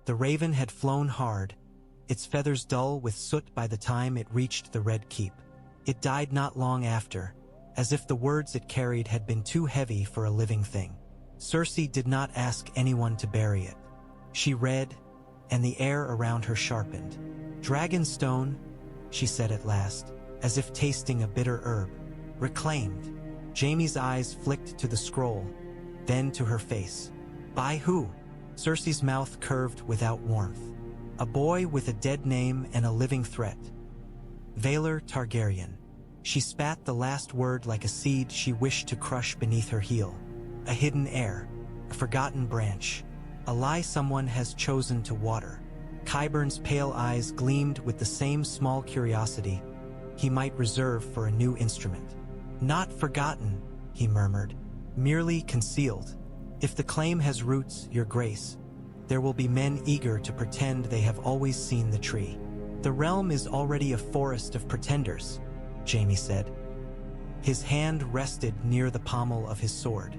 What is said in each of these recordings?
The raven had flown hard, its feathers dull with soot by the time it reached the Red Keep. It died not long after, as if the words it carried had been too heavy for a living thing. Cersei did not ask anyone to bury it. She read, and the air around her sharpened. "Dragonstone," she said at last, as if tasting a bitter herb. "Reclaimed." Jaime's eyes flicked to the scroll, then to her face. "By who?" Cersei's mouth curved without warmth. "A boy with a dead name and a living threat. Valar Targaryen." She spat the last word like a seed she wished to crush beneath her heel. A hidden heir, a forgotten branch, a lie someone has chosen to water. Qyburn's pale eyes gleamed with the same small curiosity he might reserve for a new instrument. "Not forgotten," he murmured, "merely concealed. If the claim has roots, Your Grace, there will be men eager to pretend they have always seen the tree." "The realm is already a forest of pretenders," Jaime said. His hand rested near the pommel of his sword.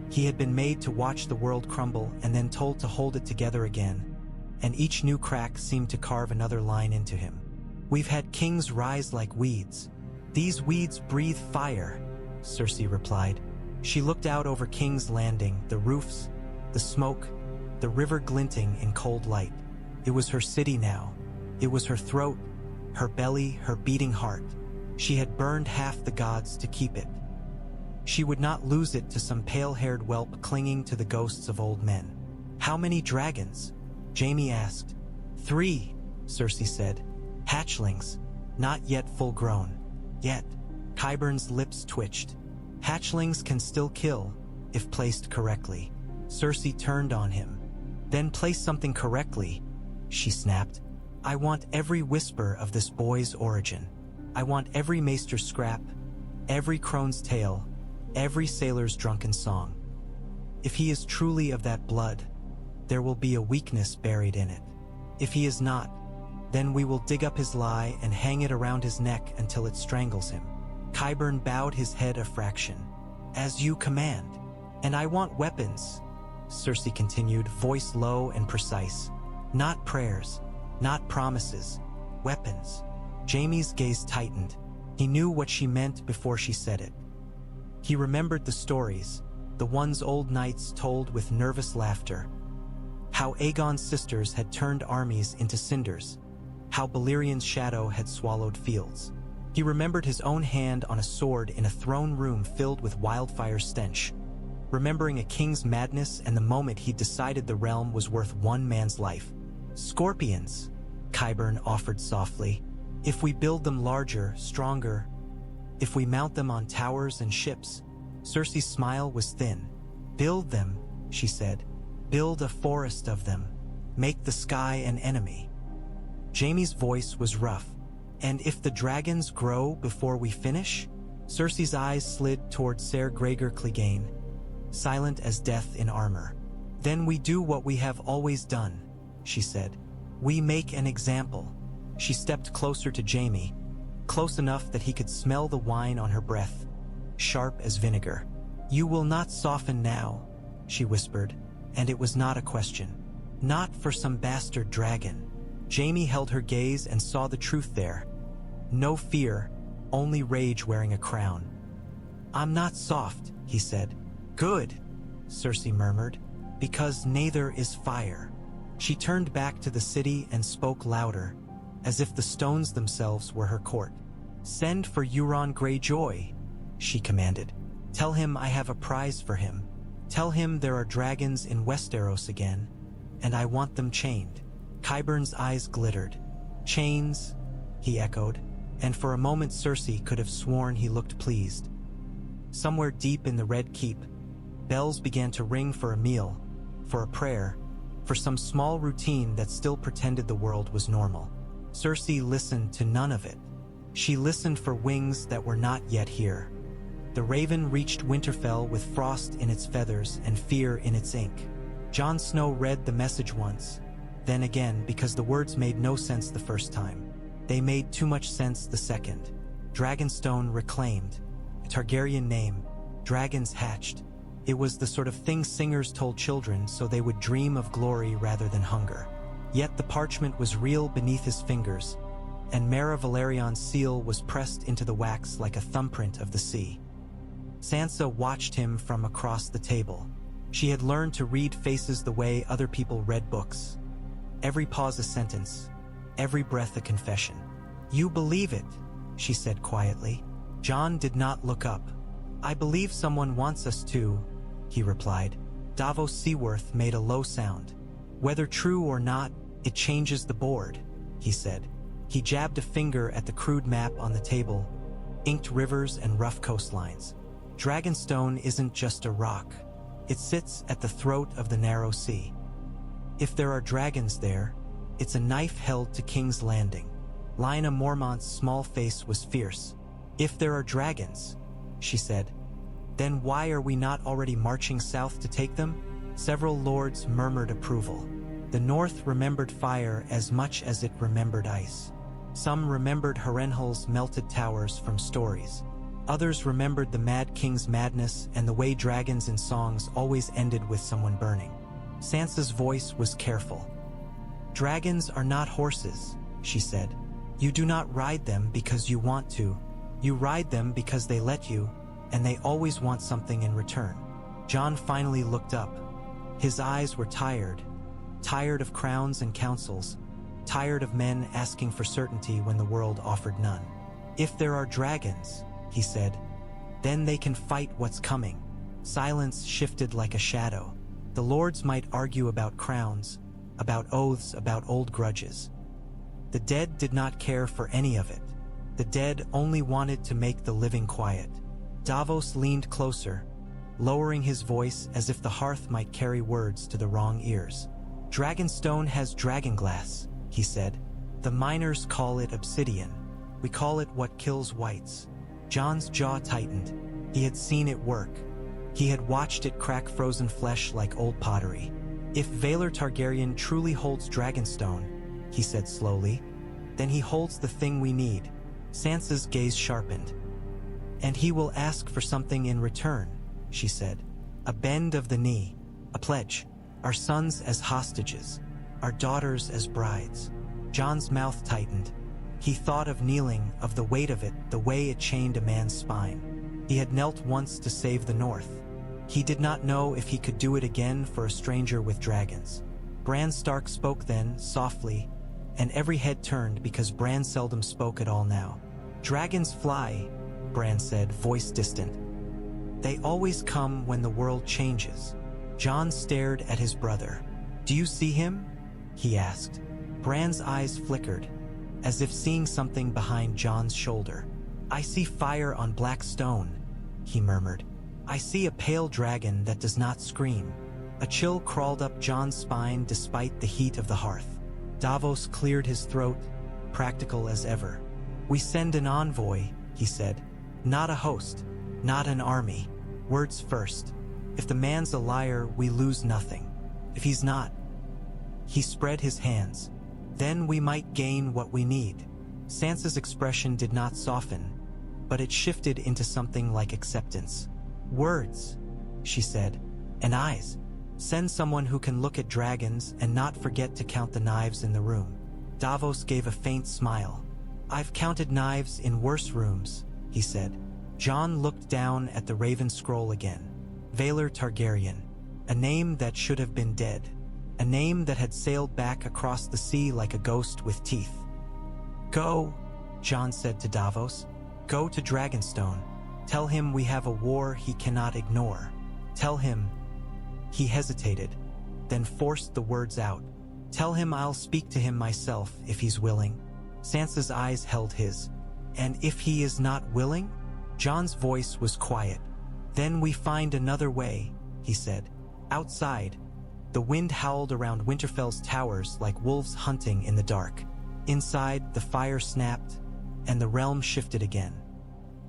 He had been made to watch the world crumble and then told to hold it together again, and each new crack seemed to carve another line into him. "We've had kings rise like weeds. These weeds breathe fire," Cersei replied. She looked out over King's Landing, the roofs, the smoke, the river glinting in cold light. It was her city now. It was her throat, her belly, her beating heart. She had burned half the gods to keep it. She would not lose it to some pale-haired whelp clinging to the ghosts of old men. "How many dragons?" Jaime asked. "3, Cersei said. "Hatchlings, not yet full-grown." "Yet." Qyburn's lips twitched. "Hatchlings can still kill, if placed correctly." Cersei turned on him. "Then place something correctly," she snapped. "I want every whisper of this boy's origin. I want every maester's scrap, every crone's tale, every sailor's drunken song. If he is truly of that blood, there will be a weakness buried in it. If he is not, then we will dig up his lie and hang it around his neck until it strangles him." Qyburn bowed his head a fraction. "As you command. And I want weapons," Cersei continued, voice low and precise. "Not prayers, not promises, weapons." Jaime's gaze tightened. He knew what she meant before she said it. He remembered the stories, the ones old knights told with nervous laughter. How Aegon's sisters had turned armies into cinders, how Balerian's shadow had swallowed fields. He remembered his own hand on a sword in a throne room filled with wildfire stench, remembering a king's madness and the moment he decided the realm was worth one man's life. "Scorpions," Qyburn offered softly. "If we build them larger, stronger, if we mount them on towers and ships." Cersei's smile was thin. "Build them," she said. "Build a forest of them. Make the sky an enemy." Jaime's voice was rough. "And if the dragons grow before we finish?" Cersei's eyes slid toward Ser Gregor Clegane, silent as death in armor. "Then we do what we have always done," she said. "We make an example." She stepped closer to Jaime, close enough that he could smell the wine on her breath, sharp as vinegar. "You will not soften now," she whispered, and it was not a question. "Not for some bastard dragon." Jaime held her gaze and saw the truth there. No fear, only rage wearing a crown. "I'm not soft," he said. "Good," Cersei murmured, "because neither is fire." She turned back to the city and spoke louder, as if the stones themselves were her court. "Send for Euron Greyjoy," she commanded. "Tell him I have a prize for him. Tell him there are dragons in Westeros again, and I want them chained." Qyburn's eyes glittered. "Chains," he echoed, and for a moment Cersei could have sworn he looked pleased. Somewhere deep in the Red Keep, bells began to ring for a meal, for a prayer, for some small routine that still pretended the world was normal. Cersei listened to none of it. She listened for wings that were not yet here. The raven reached Winterfell with frost in its feathers and fear in its ink. Jon Snow read the message once, then again because the words made no sense the first time. They made too much sense the second. Dragonstone reclaimed. A Targaryen name. Dragons hatched. It was the sort of thing singers told children so they would dream of glory rather than hunger. Yet the parchment was real beneath his fingers, and Mara Valerion's seal was pressed into the wax like a thumbprint of the sea. Sansa watched him from across the table. She had learned to read faces the way other people read books. Every pause a sentence, every breath a confession. "You believe it," she said quietly. Jon did not look up. "I believe someone wants us to," he replied. Davos Seaworth made a low sound. "Whether true or not, it changes the board," he said. He jabbed a finger at the crude map on the table, inked rivers and rough coastlines. Dragonstone isn't just a rock. It sits at the throat of the narrow sea. If there are dragons there, it's a knife held to King's Landing. Lyanna Mormont's small face was fierce. "If there are dragons," she said, "then why are we not already marching south to take them?" Several lords murmured approval. The North remembered fire as much as it remembered ice. Some remembered Harrenhal's melted towers from stories. Others remembered the Mad King's madness and the way dragons in songs always ended with someone burning. Sansa's voice was careful. "Dragons are not horses," she said. "You do not ride them because you want to. You ride them because they let you, and they always want something in return." Jon finally looked up. His eyes were tired of crowns and councils, tired of men asking for certainty when the world offered none. "If there are dragons," he said, "then they can fight what's coming." Silence shifted like a shadow. The lords might argue about crowns, about oaths, about old grudges. The dead did not care for any of it. The dead only wanted to make the living quiet. Davos leaned closer, lowering his voice as if the hearth might carry words to the wrong ears. "Dragonstone has dragonglass," he said. "The miners call it obsidian. We call it what kills whites." Jon's jaw tightened. He had seen it work. He had watched it crack frozen flesh like old pottery. "If Valar Targaryen truly holds Dragonstone," he said slowly, "then he holds the thing we need." Sansa's gaze sharpened. "And he will ask for something in return," she said. "A bend of the knee, a pledge. Our sons as hostages, our daughters as brides." Jon's mouth tightened. He thought of kneeling, of the weight of it, the way it chained a man's spine. He had knelt once to save the North. He did not know if he could do it again for a stranger with dragons. Bran Stark spoke then, softly, and every head turned because Bran seldom spoke at all now. "Dragons fly," Bran said, voice distant. "They always come when the world changes." Jon stared at his brother. "Do you see him?" he asked. Bran's eyes flickered, as if seeing something behind Jon's shoulder. "I see fire on black stone," he murmured. "I see a pale dragon that does not scream." A chill crawled up Jon's spine despite the heat of the hearth. Davos cleared his throat, practical as ever. "We send an envoy," he said. "Not a host, not an army. Words first. If the man's a liar, we lose nothing. If he's not..." He spread his hands. "Then we might gain what we need." Sansa's expression did not soften, but it shifted into something like acceptance. "Words," she said, "and eyes. Send someone who can look at dragons and not forget to count the knives in the room." Davos gave a faint smile. "I've counted knives in worse rooms," he said. Jon looked down at the raven scroll again. Valar Targaryen, a name that should have been dead, a name that had sailed back across the sea like a ghost with teeth. "Go," Jon said to Davos. "Go to Dragonstone. Tell him we have a war he cannot ignore. Tell him..." He hesitated, then forced the words out. "Tell him I'll speak to him myself if he's willing." Sansa's eyes held his. "And if he is not willing?" Jon's voice was quiet. "Then we find another way," he said. Outside, the wind howled around Winterfell's towers like wolves hunting in the dark. Inside, the fire snapped, and the realm shifted again.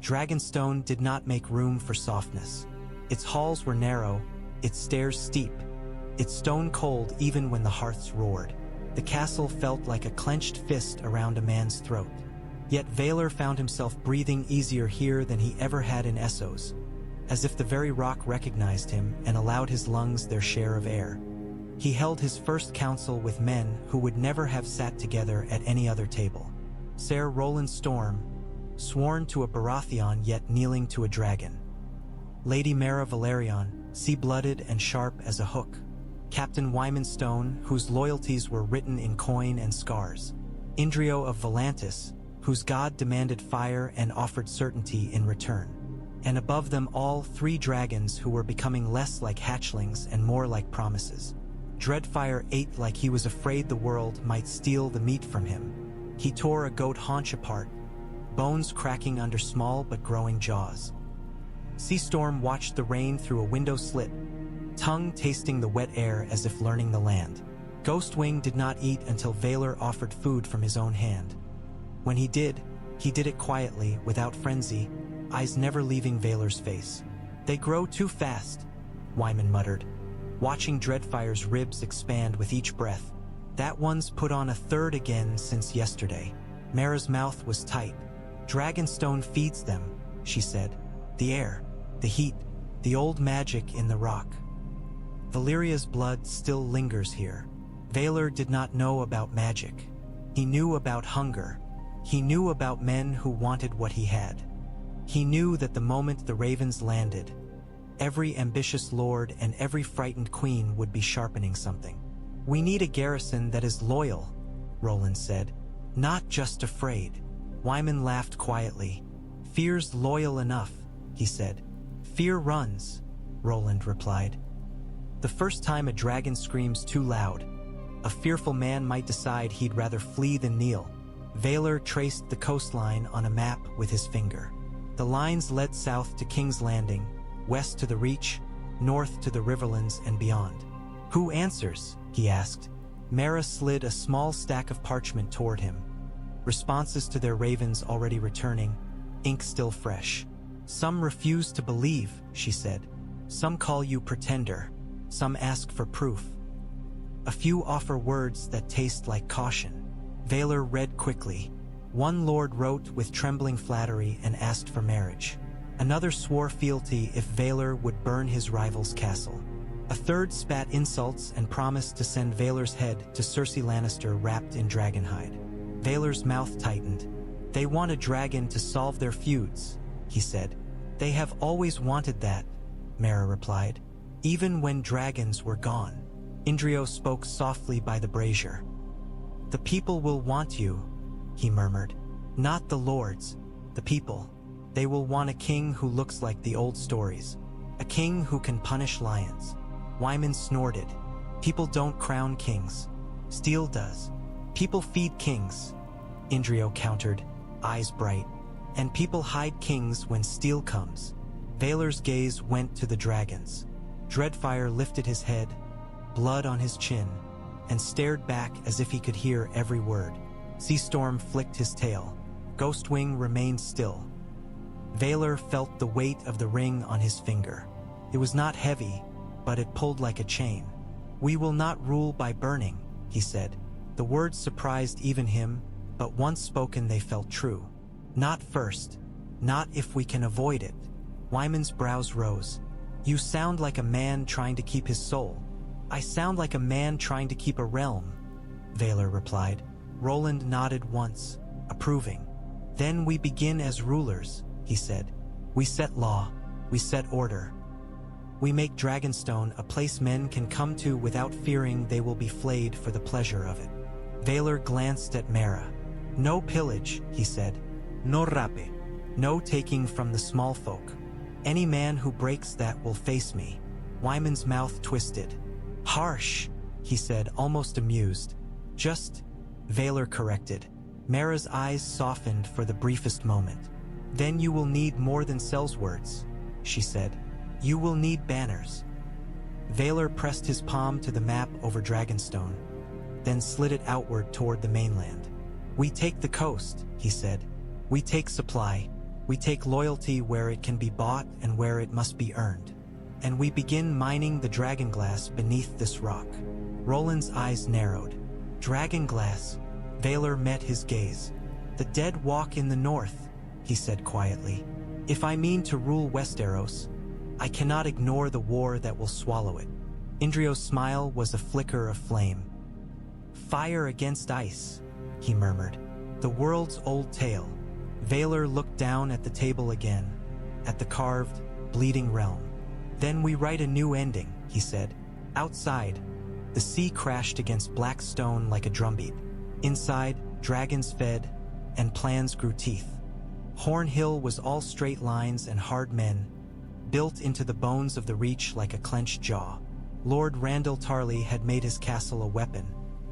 Dragonstone did not make room for softness. Its halls were narrow, its stairs steep, its stone cold even when the hearths roared. The castle felt like a clenched fist around a man's throat. Yet Valar found himself breathing easier here than he ever had in Essos, as if the very rock recognized him and allowed his lungs their share of air. He held his first council with men who would never have sat together at any other table. Ser Roland Storm, sworn to a Baratheon yet kneeling to a dragon. Lady Mara Valerion, sea-blooded and sharp as a hook. Captain Wyman Stone, whose loyalties were written in coin and scars. Indrio of Volantis, whose god demanded fire and offered certainty in return. And above them all, 3 dragons who were becoming less like hatchlings and more like promises. Dreadfire ate like he was afraid the world might steal the meat from him. He tore a goat haunch apart, bones cracking under small but growing jaws. Seastorm watched the rain through a window slit, tongue tasting the wet air as if learning the land. Ghostwing did not eat until Vaelor offered food from his own hand. When he did it quietly, without frenzy, eyes never leaving Vaelor's face. "They grow too fast," Wyman muttered, watching Dreadfire's ribs expand with each breath. "That one's put on a third again since yesterday." Mara's mouth was tight. "Dragonstone feeds them," she said. "The air, the heat, the old magic in the rock. Valyria's blood still lingers here." Vaelor did not know about magic. He knew about hunger. He knew about men who wanted what he had. He knew that the moment the ravens landed, every ambitious lord and every frightened queen would be sharpening something. "We need a garrison that is loyal," Roland said. "Not just afraid." Wyman laughed quietly. "Fear's loyal enough," he said. "Fear runs," Roland replied. The first time a dragon screams too loud, a fearful man might decide he'd rather flee than kneel. Vaelor traced the coastline on a map with his finger. The lines led south to King's Landing, west to the Reach, north to the Riverlands and beyond. "Who answers?" he asked. Mara slid a small stack of parchment toward him. Responses to their ravens already returning, ink still fresh. "Some refuse to believe," she said. "Some call you pretender. Some ask for proof. A few offer words that taste like caution." Vaelor read quickly. One lord wrote with trembling flattery and asked for marriage. Another swore fealty if Vaelor would burn his rival's castle. A third spat insults and promised to send Vaelor's head to Cersei Lannister wrapped in dragonhide. Vaelor's mouth tightened. "They want a dragon to solve their feuds," he said. "They have always wanted that," Mara replied. "Even when dragons were gone." Indrio spoke softly by the brazier. "The people will want you," he murmured. "Not the lords, the people. They will want a king who looks like the old stories. A king who can punish lions." Wyman snorted. "People don't crown kings. Steel does." "People feed kings," Indrio countered, eyes bright. "And people hide kings when steel comes." Vaelor's gaze went to the dragons. Dreadfire lifted his head, blood on his chin, and stared back as if he could hear every word. Seastorm flicked his tail. Ghostwing remained still. Vaelor felt the weight of the ring on his finger. It was not heavy, but it pulled like a chain. "We will not rule by burning," he said. The words surprised even him, but once spoken they felt true. "Not first. Not if we can avoid it." Wyman's brows rose. "You sound like a man trying to keep his soul." "I sound like a man trying to keep a realm," Vaelor replied. Roland nodded once, approving. "Then we begin as rulers," he said. "We set law. We set order. We make Dragonstone a place men can come to without fearing they will be flayed for the pleasure of it." Vaelor glanced at Mara. "No pillage," he said. "No rape. No taking from the small folk. Any man who breaks that will face me." Wyman's mouth twisted. "Harsh," he said, almost amused. "Just," Vaelor corrected. Mara's eyes softened for the briefest moment. "Then you will need more than sellswords," she said. "You will need banners." Vaelor pressed his palm to the map over Dragonstone, then slid it outward toward the mainland. "We take the coast," he said. "We take supply. We take loyalty where it can be bought and where it must be earned. And we begin mining the Dragonglass beneath this rock." Roland's eyes narrowed. "Dragonglass?" Vaelor met his gaze. "The dead walk in the north," he said quietly. "If I mean to rule Westeros, I cannot ignore the war that will swallow it." Indrio's smile was a flicker of flame. Fire against ice, he murmured. The world's old tale. Valar looked down at the table again, at the carved, bleeding realm. Then we write a new ending, he said. Outside, the sea crashed against black stone like a drumbeat. Inside, dragons fed, and plans grew teeth. Horn Hill was all straight lines and hard men, built into the bones of the Reach like a clenched jaw. Lord Randyll Tarly had made his castle a weapon,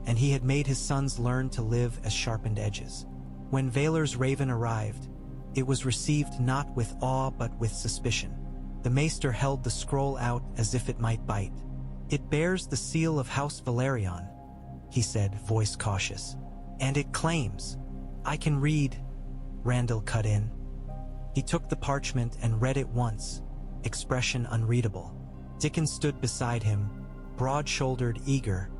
and he had made his sons learn to live as sharpened edges. When Valar's raven arrived, it was received not with awe but with suspicion. The maester held the scroll out as if it might bite. It bears the seal of House Valerion, he said, voice cautious. And it claims. I can read, Randyll cut in. He took the parchment and read it once, expression unreadable. Dickon stood beside him, broad-shouldered, eager,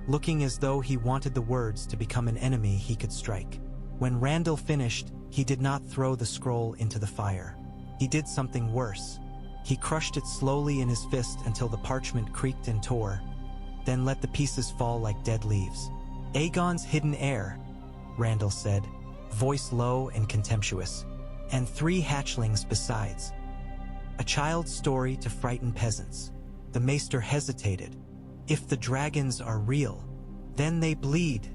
looking as though he wanted the words to become an enemy he could strike. When Randyll finished, he did not throw the scroll into the fire. He did something worse. He crushed it slowly in his fist until the parchment creaked and tore, then let the pieces fall like dead leaves. Aegon's hidden heir, Randyll said, voice low and contemptuous. And 3 hatchlings besides. A child's story to frighten peasants. The maester hesitated. If the dragons are real, then they bleed,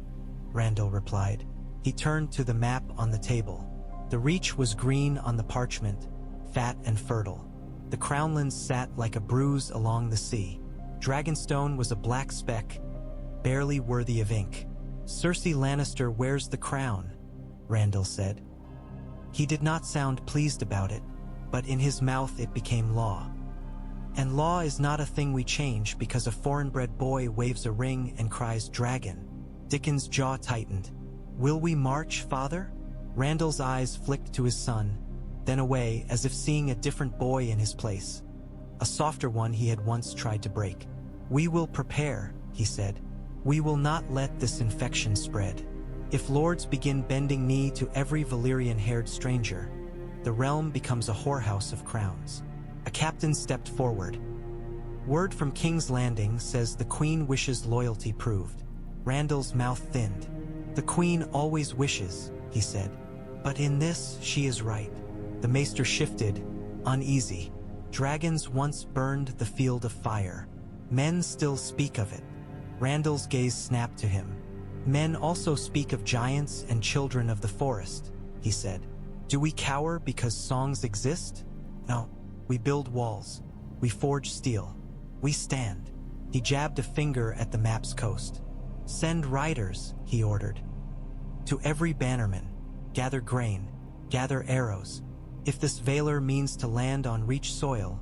Randyll replied. He turned to the map on the table. The Reach was green on the parchment, fat and fertile. The crownlands sat like a bruise along the sea. Dragonstone was a black speck, barely worthy of ink. Cersei Lannister wears the crown, Randyll said. He did not sound pleased about it, but in his mouth it became law. And law is not a thing we change because a foreign-bred boy waves a ring and cries dragon. Dickon's jaw tightened. Will we march, father? Randyll's eyes flicked to his son, then away as if seeing a different boy in his place. A softer one he had once tried to break. We will prepare, he said. We will not let this infection spread. If lords begin bending knee to every Valyrian-haired stranger, the realm becomes a whorehouse of crowns. A captain stepped forward. Word from King's Landing says the Queen wishes loyalty proved. Randyll's mouth thinned. The Queen always wishes, he said. But in this, she is right. The maester shifted, uneasy. Dragons once burned the field of fire. Men still speak of it. Randyll's gaze snapped to him. Men also speak of giants and children of the forest, he said. Do we cower because songs exist? No. We build walls. We forge steel. We stand. He jabbed a finger at the map's coast. Send riders, he ordered. To every bannerman. Gather grain. Gather arrows. If this Valar means to land on Reach soil,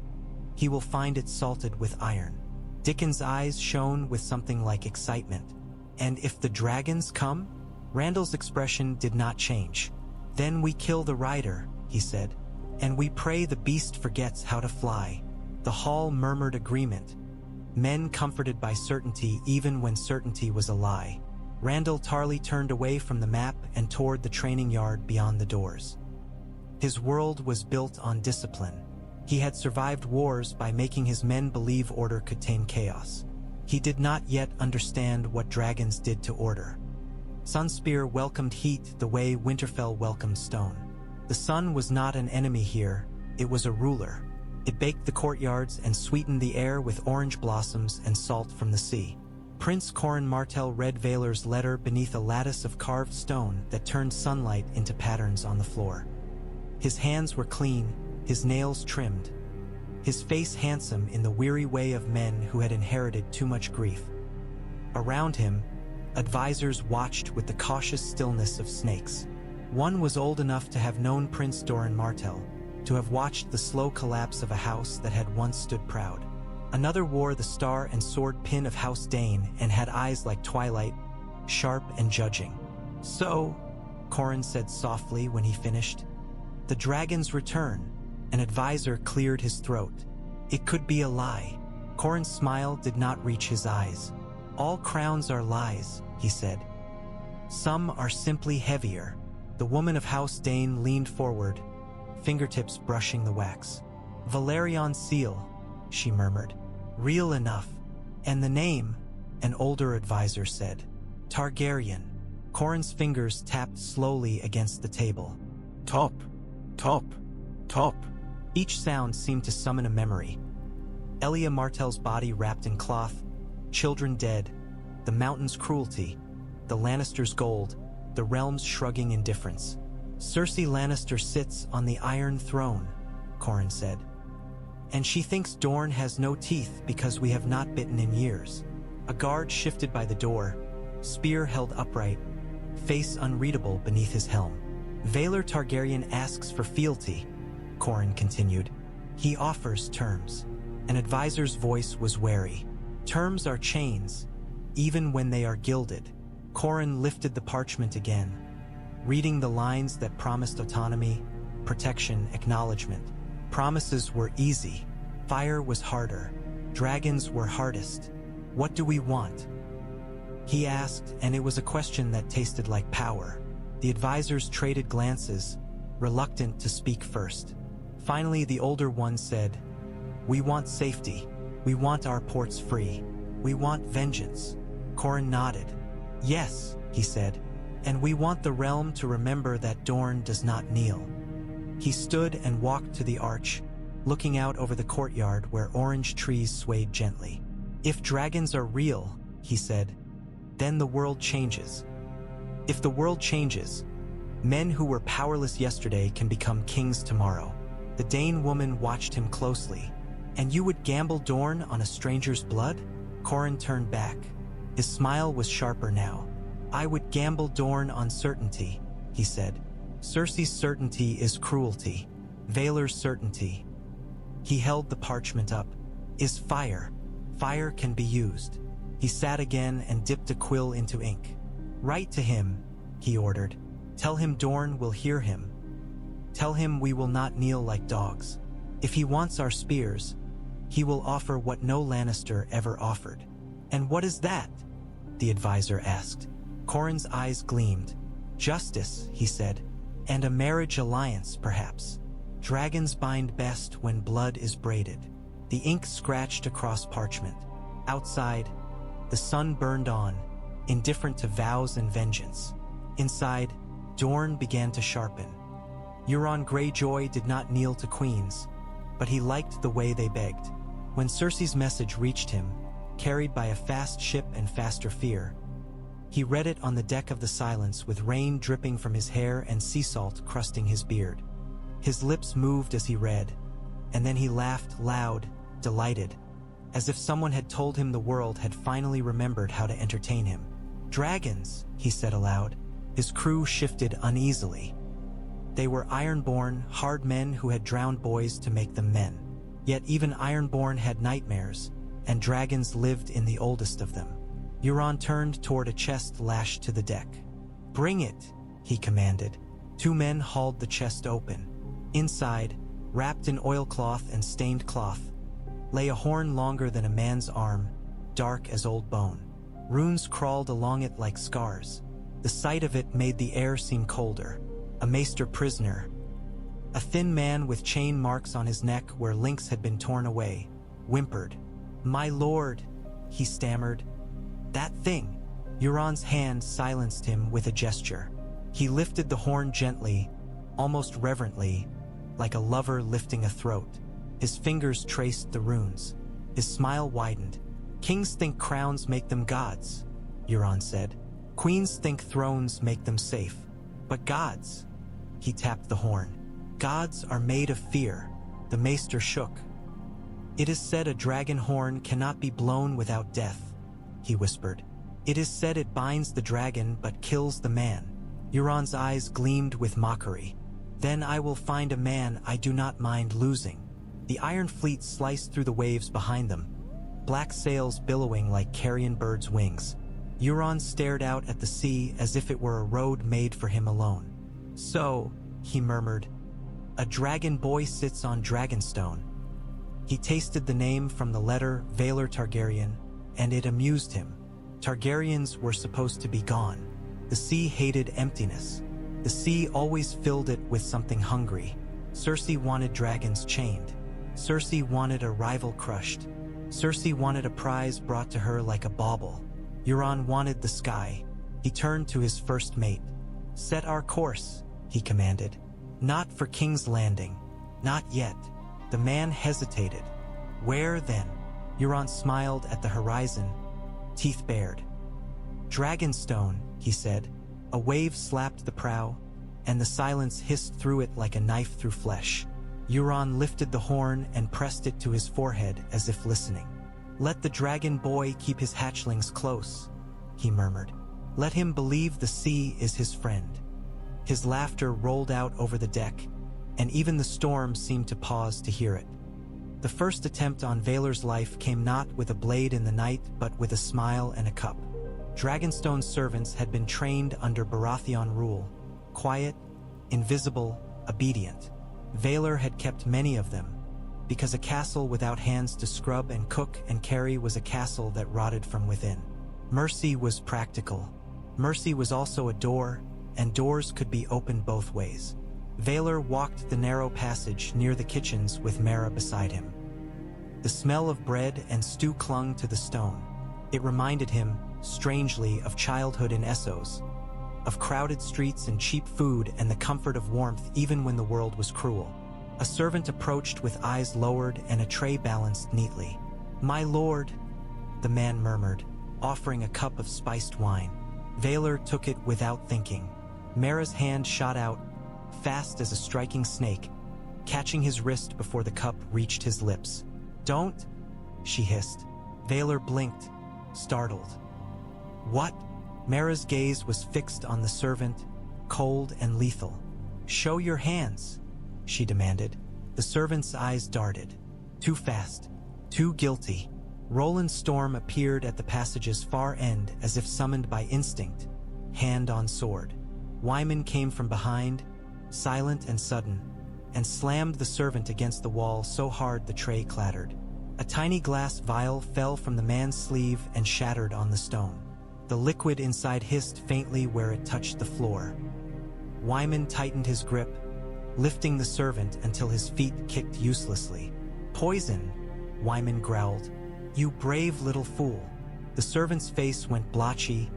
he will find it salted with iron. Dickon's eyes shone with something like excitement. And if the dragons come? Randyll's expression did not change. Then we kill the rider, he said. And we pray the beast forgets how to fly. The hall murmured agreement. Men comforted by certainty even when certainty was a lie. Randyll Tarly turned away from the map and toward the training yard beyond the doors. His world was built on discipline. He had survived wars by making his men believe order could tame chaos. He did not yet understand what dragons did to order. Sunspear welcomed heat the way Winterfell welcomed stone. The sun was not an enemy here, it was a ruler. It baked the courtyards and sweetened the air with orange blossoms and salt from the sea. Prince Corin Martell read Valar's letter beneath a lattice of carved stone that turned sunlight into patterns on the floor. His hands were clean, his nails trimmed, his face handsome in the weary way of men who had inherited too much grief. Around him, advisors watched with the cautious stillness of snakes. One was old enough to have known Prince Doran Martell, to have watched the slow collapse of a house that had once stood proud. Another wore the star and sword pin of House Dane and had eyes like twilight, sharp and judging. So, Corin said softly when he finished, the dragons return. An advisor cleared his throat. It could be a lie. Corin's smile did not reach his eyes. All crowns are lies, he said. Some are simply heavier. The woman of House Dane leaned forward, fingertips brushing the wax. Valerion's seal, she murmured. Real enough. And the name, an older advisor said. Targaryen. Qhorin's fingers tapped slowly against the table. Top, top, top. Each sound seemed to summon a memory. Elia Martell's body wrapped in cloth, children dead, the mountain's cruelty, the Lannisters' gold, the realm's shrugging indifference. Cersei Lannister sits on the Iron Throne, Qhorin said. And she thinks Dorne has no teeth because we have not bitten in years. A guard shifted by the door, spear held upright, face unreadable beneath his helm. Vaelor Targaryen asks for fealty, Qhorin continued. He offers terms. An advisor's voice was wary. Terms are chains, even when they are gilded. Qhorin lifted the parchment again, reading the lines that promised autonomy, protection, acknowledgement. Promises were easy. Fire was harder. Dragons were hardest. What do we want? He asked, and it was a question that tasted like power. The advisors traded glances, reluctant to speak first. Finally, the older one said, "We want safety. We want our ports free. We want vengeance." Qhorin nodded. "Yes," he said, "and we want the realm to remember that Dorne does not kneel." He stood and walked to the arch, looking out over the courtyard where orange trees swayed gently. "If dragons are real," he said, "then the world changes. If the world changes, men who were powerless yesterday can become kings tomorrow." The Dane woman watched him closely. "And you would gamble Dorne on a stranger's blood?" Qhorin turned back. His smile was sharper now. "I would gamble Dorne on certainty," he said. "Cersei's certainty is cruelty. Vaelor's certainty." He held the parchment up. "Is fire. Fire can be used." He sat again and dipped a quill into ink. "Write to him," he ordered. "Tell him Dorne will hear him. Tell him we will not kneel like dogs. If he wants our spears, he will offer what no Lannister ever offered." "And what is that?" the advisor asked. Qhorin's eyes gleamed. "Justice," he said, "and a marriage alliance, perhaps. Dragons bind best when blood is braided." The ink scratched across parchment. Outside, the sun burned on, indifferent to vows and vengeance. Inside, Dorne began to sharpen. Euron Greyjoy did not kneel to queens, but he liked the way they begged. When Cersei's message reached him, carried by a fast ship and faster fear, he read it on the deck of the Silence with rain dripping from his hair and sea salt crusting his beard. His lips moved as he read, and then he laughed loud, delighted, as if someone had told him the world had finally remembered how to entertain him. "Dragons," he said aloud. His crew shifted uneasily. They were Ironborn, hard men who had drowned boys to make them men. Yet even Ironborn had nightmares, and dragons lived in the oldest of them. Euron turned toward a chest lashed to the deck. "Bring it," he commanded. Two men hauled the chest open. Inside, wrapped in oilcloth and stained cloth, lay a horn longer than a man's arm, dark as old bone. Runes crawled along it like scars. The sight of it made the air seem colder. A maester prisoner. A thin man with chain marks on his neck where links had been torn away, whimpered. "My lord," he stammered. "That thing." Euron's hand silenced him with a gesture. He lifted the horn gently, almost reverently, like a lover lifting a throat. His fingers traced the runes. His smile widened. "Kings think crowns make them gods," Euron said. "Queens think thrones make them safe. But gods," he tapped the horn, "gods are made of fear." The maester shook. "It is said a dragon horn cannot be blown without death," he whispered. "It is said it binds the dragon but kills the man." Euron's eyes gleamed with mockery. "Then I will find a man I do not mind losing." The Iron Fleet sliced through the waves behind them, black sails billowing like carrion birds' wings. Euron stared out at the sea as if it were a road made for him alone. "So," he murmured, "a dragon boy sits on Dragonstone." He tasted the name from the letter Vaelor Targaryen, and it amused him. Targaryens were supposed to be gone. The sea hated emptiness. The sea always filled it with something hungry. Cersei wanted dragons chained. Cersei wanted a rival crushed. Cersei wanted a prize brought to her like a bauble. Euron wanted the sky. He turned to his first mate. "Set our course," he commanded. "Not for King's Landing. Not yet." The man hesitated. "Where then?" Euron smiled at the horizon, teeth bared. "Dragonstone," he said. A wave slapped the prow, and the silence hissed through it like a knife through flesh. Euron lifted the horn and pressed it to his forehead as if listening. "Let the dragon boy keep his hatchlings close," he murmured. "Let him believe the sea is his friend." His laughter rolled out over the deck, and even the storm seemed to pause to hear it. The first attempt on Valar's life came not with a blade in the night, but with a smile and a cup. Dragonstone's servants had been trained under Baratheon rule, quiet, invisible, obedient. Valar had kept many of them, because a castle without hands to scrub and cook and carry was a castle that rotted from within. Mercy was practical. Mercy was also a door, and doors could be opened both ways. Valar walked the narrow passage near the kitchens with Mera beside him. The smell of bread and stew clung to the stone. It reminded him, strangely, of childhood in Essos, of crowded streets and cheap food and the comfort of warmth even when the world was cruel. A servant approached with eyes lowered and a tray balanced neatly. "My lord," the man murmured, offering a cup of spiced wine. Valar took it without thinking. Mera's hand shot out, fast as a striking snake, catching his wrist before the cup reached his lips. "Don't," she hissed. Valar blinked, startled. "What?" Mera's gaze was fixed on the servant, cold and lethal. "Show your hands," she demanded. The servant's eyes darted. Too fast, too guilty. Roland Storm appeared at the passage's far end as if summoned by instinct, hand on sword. Wyman came from behind, silent and sudden, and slammed the servant against the wall so hard the tray clattered. A tiny glass vial fell from the man's sleeve and shattered on the stone. The liquid inside hissed faintly where it touched the floor. Wyman tightened his grip, lifting the servant until his feet kicked uselessly. "Poison," Wyman growled. "You brave little fool." The servant's face went blotchy,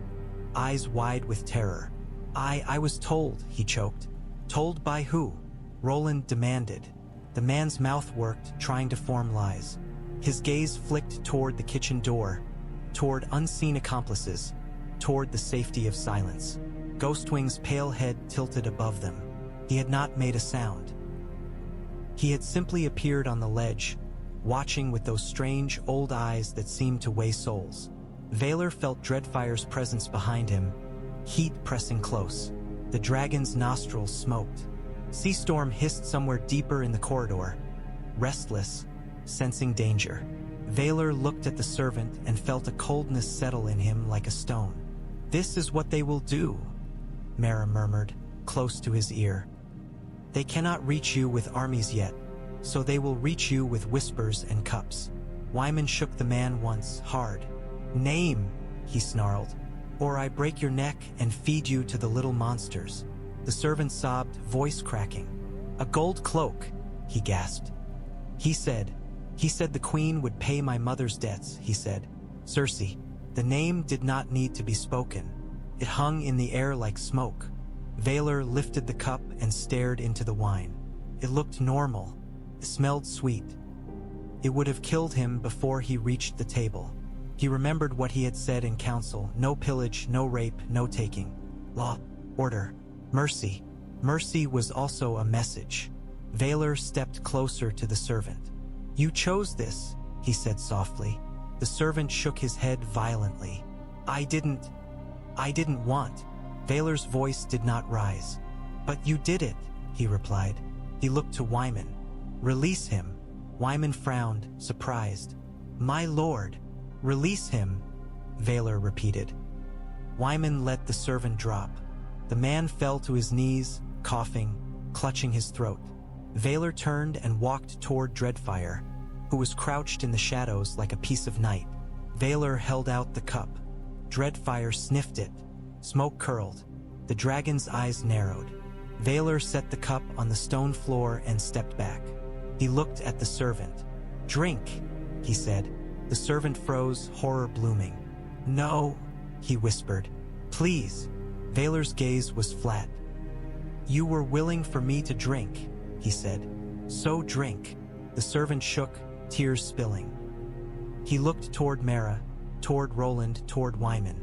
eyes wide with terror. I was told," he choked. "Told by who?" Roland demanded. The man's mouth worked, trying to form lies. His gaze flicked toward the kitchen door, toward unseen accomplices, toward the safety of silence. Ghostwing's pale head tilted above them. He had not made a sound. He had simply appeared on the ledge, watching with those strange old eyes that seemed to weigh souls. Valar felt Dreadfire's presence behind him, heat pressing close. The dragon's nostrils smoked. Seastorm hissed somewhere deeper in the corridor, restless, sensing danger. Valar looked at the servant and felt a coldness settle in him like a stone. "This is what they will do," Mera murmured, close to his ear. "They cannot reach you with armies yet, so they will reach you with whispers and cups." Wyman shook the man once, hard. "Name," he snarled, "or I break your neck and feed you to the little monsters." The servant sobbed, voice cracking. "A gold cloak," he gasped. He said the queen would pay my mother's debts," he said. "Cersei." The name did not need to be spoken. It hung in the air like smoke. Valar lifted the cup and stared into the wine. It looked normal. It smelled sweet. It would have killed him before he reached the table. He remembered what he had said in council: no pillage, no rape, no taking. Law, order, mercy. Mercy was also a message. Valar stepped closer to the servant. "You chose this," he said softly. The servant shook his head violently. I didn't want." Valar's voice did not rise. "But you did it," he replied. He looked to Wyman. "Release him." Wyman frowned, surprised. "My lord, release him," Valar repeated. Wyman let the servant drop. The man fell to his knees, coughing, clutching his throat. Valar turned and walked toward Dreadfire, who was crouched in the shadows like a piece of night. Valar held out the cup. Dreadfire sniffed it. Smoke curled. The dragon's eyes narrowed. Valar set the cup on the stone floor and stepped back. He looked at the servant. "Drink," he said. The servant froze, horror blooming. "No," he whispered. "Please." Valar's gaze was flat. "You were willing for me to drink," he said. "So drink." The servant shook, tears spilling. He looked toward Mera, toward Roland, toward Wyman,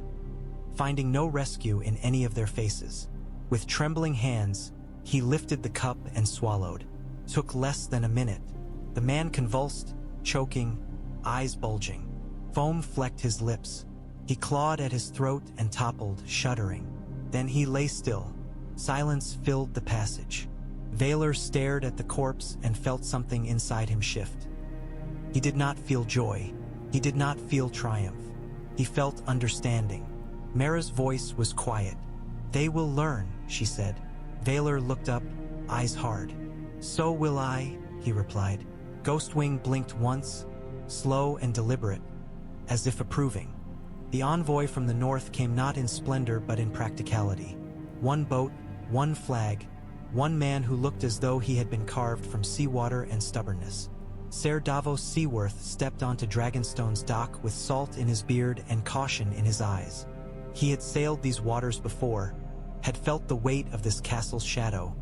finding no rescue in any of their faces. With trembling hands, he lifted the cup and swallowed. Took less than a minute. The man convulsed, choking, eyes bulging. Foam flecked his lips. He clawed at his throat and toppled, shuddering. Then he lay still. Silence filled the passage. Valar stared at the corpse and felt something inside him shift. He did not feel joy. He did not feel triumph. He felt understanding. Mera's voice was quiet. "They will learn," she said. Valar looked up, eyes hard. "So will I," he replied. Ghostwing blinked once, slow and deliberate, as if approving. The envoy from the north came not in splendor but in practicality. One boat, one flag, one man who looked as though he had been carved from seawater and stubbornness. Ser Davos Seaworth stepped onto Dragonstone's dock with salt in his beard and caution in his eyes. He had sailed these waters before, had felt the weight of this castle's shadow,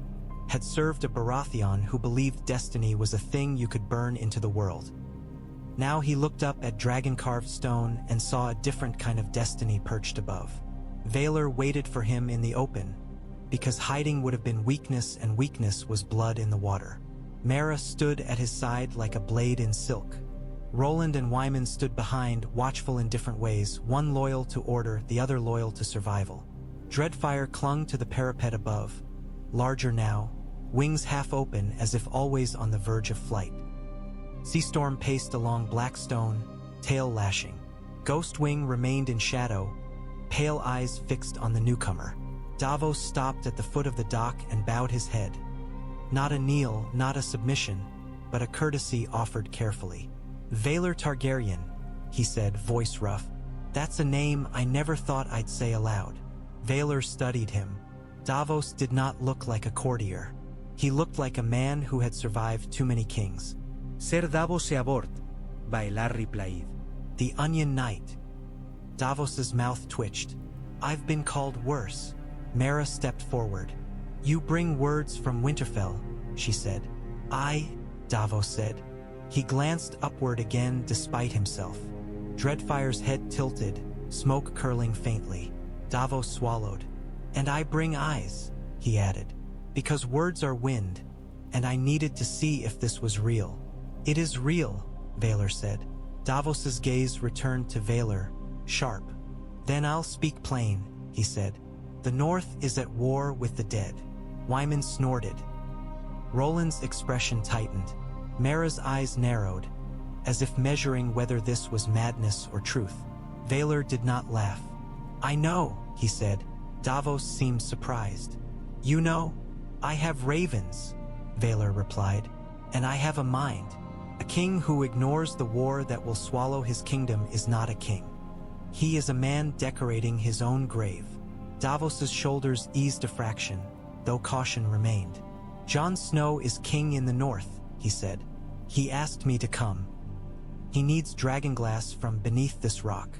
had served a Baratheon who believed destiny was a thing you could burn into the world. Now he looked up at dragon-carved stone and saw a different kind of destiny perched above. Valar waited for him in the open, because hiding would have been weakness and weakness was blood in the water. Mera stood at his side like a blade in silk. Roland and Wyman stood behind, watchful in different ways, one loyal to order, the other loyal to survival. Dreadfire clung to the parapet above, larger now, wings half open as if always on the verge of flight. Seastorm paced along black stone, tail lashing. Ghostwing remained in shadow, pale eyes fixed on the newcomer. Davos stopped at the foot of the dock and bowed his head. Not a kneel, not a submission, but a courtesy offered carefully. "Valar Targaryen," he said, voice rough. "That's a name I never thought I'd say aloud." Valar studied him. Davos did not look like a courtier. He looked like a man who had survived too many kings. "Ser Davos Seabort," Valar replied. "The Onion Knight." Davos's mouth twitched. "I've been called worse." Mera stepped forward. "You bring words from Winterfell," she said. Davos said. He glanced upward again despite himself. Dreadfire's head tilted, smoke curling faintly. Davos swallowed. "And I bring eyes," he added, "because words are wind, and I needed to see if this was real." "It is real," Valar said. Davos's gaze returned to Valar, sharp. "Then I'll speak plain," he said. "The North is at war with the dead." Wyman snorted. Roland's expression tightened. Mera's eyes narrowed, as if measuring whether this was madness or truth. Valar did not laugh. "I know," he said. Davos seemed surprised. "You know? I have ravens," Valar replied, "and I have a mind. A king who ignores the war that will swallow his kingdom is not a king. He is a man decorating his own grave." Davos's shoulders eased a fraction, though caution remained. "Jon Snow is king in the north," he said. "He asked me to come. He needs Dragonglass from beneath this rock.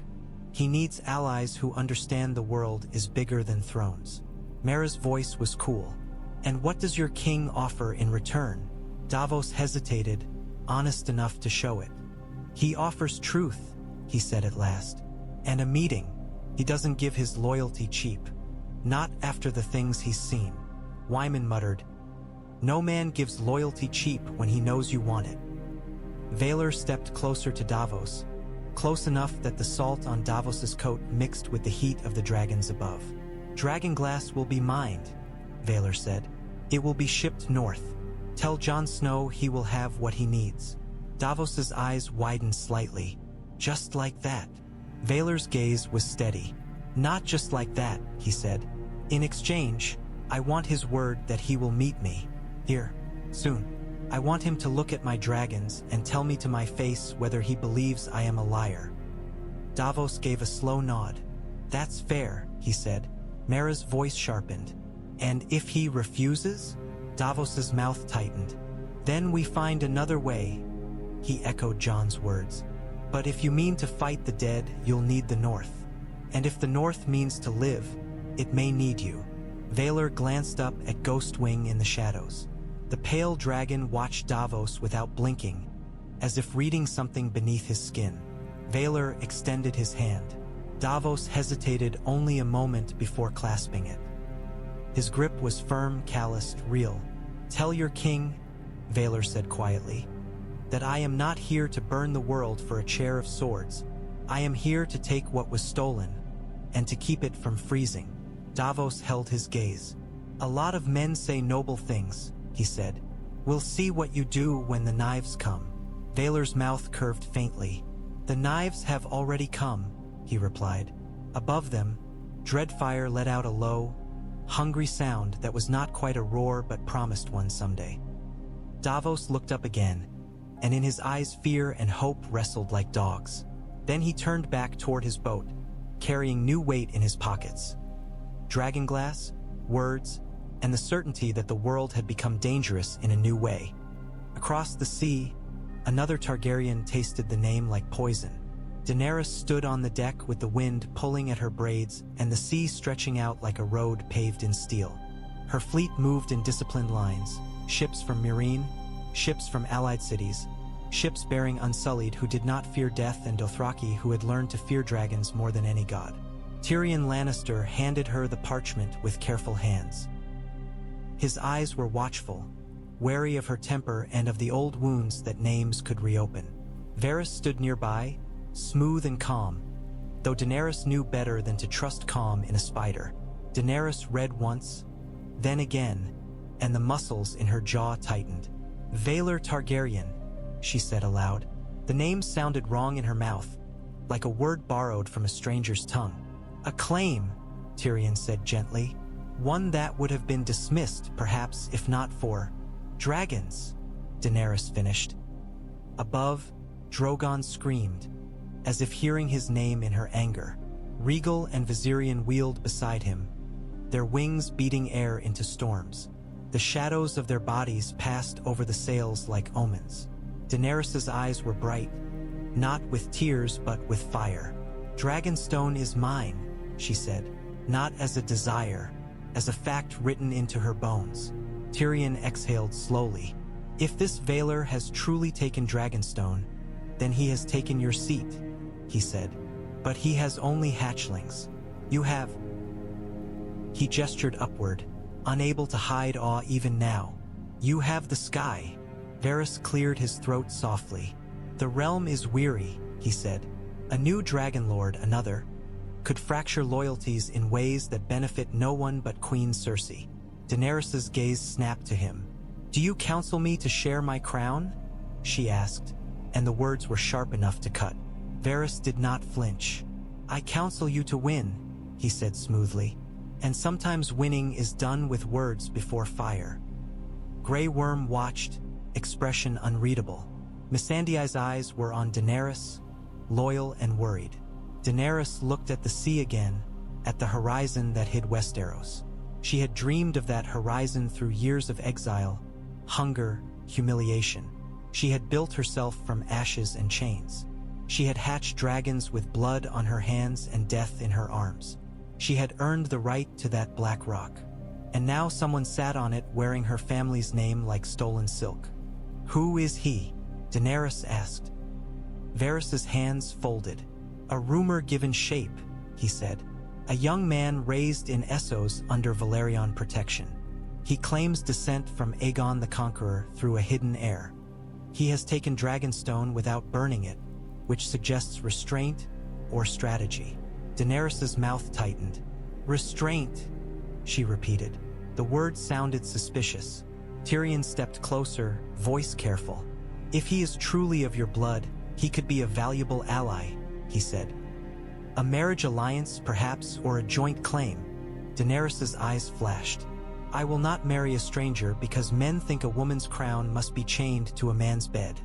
He needs allies who understand the world is bigger than thrones." Mera's voice was cool. "And what does your king offer in return?" Davos hesitated, honest enough to show it. "He offers truth," he said at last. "And a meeting. He doesn't give his loyalty cheap. Not after the things he's seen." Wyman muttered, "No man gives loyalty cheap when he knows you want it." Valar stepped closer to Davos, close enough that the salt on Davos's coat mixed with the heat of the dragons above. "Dragonglass will be mined," Valar said. "It will be shipped north. Tell Jon Snow he will have what he needs." Davos's eyes widened slightly. "Just like that?" Valar's gaze was steady. "Not just like that," he said. "In exchange, I want his word that he will meet me. Here. Soon. I want him to look at my dragons and tell me to my face whether he believes I am a liar." Davos gave a slow nod. "That's fair," he said. Mera's voice sharpened. "And if he refuses?" Davos's mouth tightened. "Then we find another way." He echoed Jon's words. But if you mean to fight the dead, you'll need the North. And if the North means to live, it may need you. Valar glanced up at Ghostwing in the shadows. The pale dragon watched Davos without blinking, as if reading something beneath his skin. Valar extended his hand. Davos hesitated only a moment before clasping it. His grip was firm, calloused, real. "Tell your king," Valar said quietly, "that I am not here to burn the world for a chair of swords. I am here to take what was stolen, and to keep it from freezing." Davos held his gaze. "A lot of men say noble things," he said. "We'll see what you do when the knives come." Valar's mouth curved faintly. "The knives have already come," he replied. Above them, Dreadfire let out a low, hungry sound that was not quite a roar but promised one someday. Davos looked up again, and in his eyes fear and hope wrestled like dogs. Then he turned back toward his boat, carrying new weight in his pockets. Dragonglass, words, and the certainty that the world had become dangerous in a new way. Across the sea, another Targaryen tasted the name like poison. Daenerys stood on the deck with the wind pulling at her braids and the sea stretching out like a road paved in steel. Her fleet moved in disciplined lines, ships from Meereen, ships from allied cities, ships bearing Unsullied who did not fear death and Dothraki who had learned to fear dragons more than any god. Tyrion Lannister handed her the parchment with careful hands. His eyes were watchful, wary of her temper and of the old wounds that names could reopen. Varys stood nearby, smooth and calm, though Daenerys knew better than to trust calm in a spider. Daenerys read once, then again, and the muscles in her jaw tightened. "Valar Targaryen," she said aloud. The name sounded wrong in her mouth, like a word borrowed from a stranger's tongue. "A claim," Tyrion said gently. "One that would have been dismissed, perhaps, if not for dragons," Daenerys finished. Above, Drogon screamed, as if hearing his name in her anger. Rhaegal and Viserion wheeled beside him, their wings beating air into storms. The shadows of their bodies passed over the sails like omens. Daenerys' eyes were bright, not with tears but with fire. "Dragonstone is mine," she said, "not as a desire, as a fact written into her bones." Tyrion exhaled slowly. "If this Valar has truly taken Dragonstone, then he has taken your seat," he said. "But he has only hatchlings. You have..." He gestured upward, unable to hide awe even now. "You have the sky." Varys cleared his throat softly. "The realm is weary," he said. "A new Dragonlord, another, could fracture loyalties in ways that benefit no one but Queen Cersei." Daenerys' gaze snapped to him. "Do you counsel me to share my crown?" she asked, and the words were sharp enough to cut. Varys did not flinch. "I counsel you to win," he said smoothly. "And sometimes winning is done with words before fire." Grey Worm watched, expression unreadable. Missandei's eyes were on Daenerys, loyal and worried. Daenerys looked at the sea again, at the horizon that hid Westeros. She had dreamed of that horizon through years of exile, hunger, humiliation. She had built herself from ashes and chains. She had hatched dragons with blood on her hands and death in her arms. She had earned the right to that black rock. And now someone sat on it wearing her family's name like stolen silk. "Who is he?" Daenerys asked. Varys' hands folded. "A rumor given shape," he said. "A young man raised in Essos under Valyrian protection. He claims descent from Aegon the Conqueror through a hidden heir. He has taken Dragonstone without burning it, which suggests restraint or strategy." Daenerys' mouth tightened. "Restraint," she repeated. The word sounded suspicious. Tyrion stepped closer, voice careful. "If he is truly of your blood, he could be a valuable ally," he said. "A marriage alliance, perhaps, or a joint claim." Daenerys' eyes flashed. "I will not marry a stranger because men think a woman's crown must be chained to a man's bed,"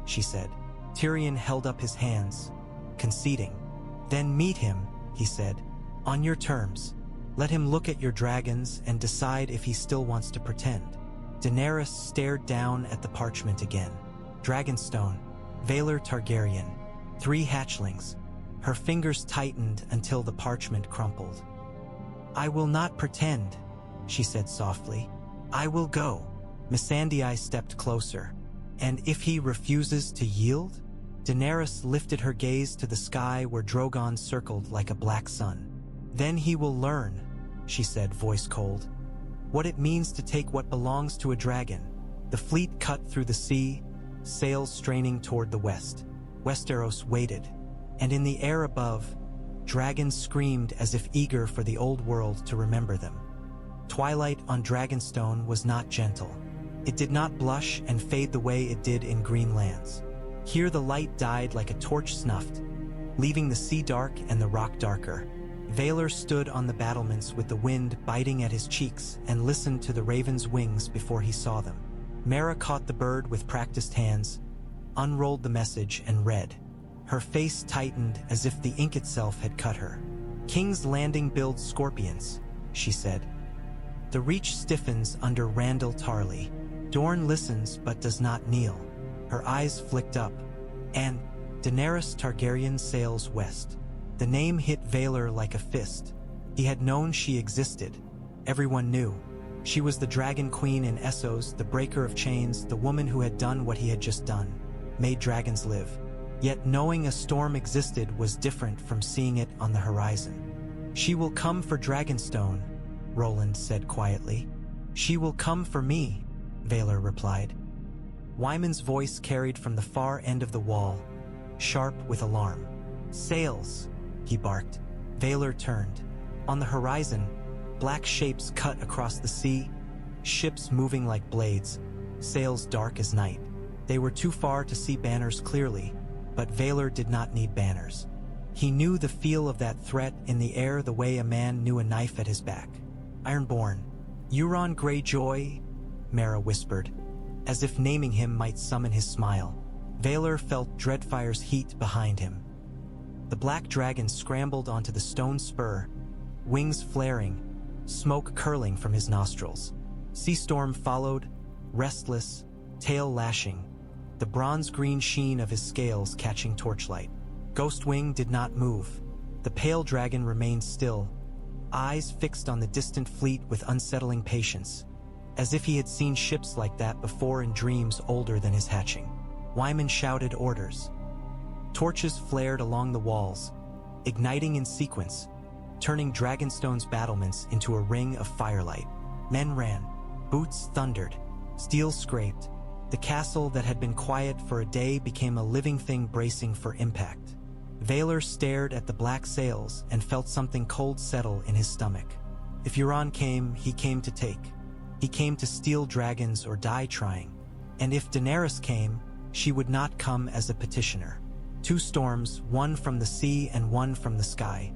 she said. Tyrion held up his hands, conceding. "Then meet him," he said, "on your terms. Let him look at your dragons and decide if he still wants to pretend." Daenerys stared down at the parchment again. "Dragonstone, Valar Targaryen, 3 hatchlings. Her fingers tightened until the parchment crumpled. "I will not pretend," she said softly. "I will go." Missandei stepped closer. "And if he refuses to yield?" Daenerys lifted her gaze to the sky where Drogon circled like a black sun. "Then he will learn," she said, voice cold, "what it means to take what belongs to a dragon." The fleet cut through the sea, sails straining toward the west. Westeros waited, and in the air above, dragons screamed as if eager for the old world to remember them. Twilight on Dragonstone was not gentle. It did not blush and fade the way it did in green lands. Here the light died like a torch snuffed, leaving the sea dark and the rock darker. Vaelor stood on the battlements with the wind biting at his cheeks and listened to the raven's wings before he saw them. Mera caught the bird with practiced hands, unrolled the message and read. Her face tightened as if the ink itself had cut her. "King's Landing builds scorpions," she said. "The reach stiffens under Randall Tarly. Dorne listens but does not kneel." Her eyes flicked up. "And Daenerys Targaryen sails west." The name hit Vaelor like a fist. He had known she existed. Everyone knew. She was the Dragon Queen in Essos, the breaker of chains, the woman who had done what he had just done, made dragons live. Yet knowing a storm existed was different from seeing it on the horizon. "She will come for Dragonstone," Roland said quietly. "She will come for me," Vaelor replied. Wyman's voice carried from the far end of the wall, sharp with alarm. "Sails," he barked. Vaelor turned. On the horizon, black shapes cut across the sea, ships moving like blades, sails dark as night. They were too far to see banners clearly, but Vaelor did not need banners. He knew the feel of that threat in the air the way a man knew a knife at his back. "Ironborn. Euron Greyjoy," Mera whispered, as if naming him might summon his smile. Vaelor felt Dreadfire's heat behind him. The black dragon scrambled onto the stone spur, wings flaring, smoke curling from his nostrils. Seastorm followed, restless, tail lashing, the bronze-green sheen of his scales catching torchlight. Ghostwing did not move. The pale dragon remained still, eyes fixed on the distant fleet with unsettling patience, as if he had seen ships like that before in dreams older than his hatching. Wyman shouted orders. Torches flared along the walls, igniting in sequence, turning Dragonstone's battlements into a ring of firelight. Men ran, boots thundered, steel scraped. The castle that had been quiet for a day became a living thing bracing for impact. Vaelor stared at the black sails and felt something cold settle in his stomach. If Euron came, he came to take. He came to steal dragons or die trying. And if Daenerys came, she would not come as a petitioner. 2 storms, one from the sea and one from the sky.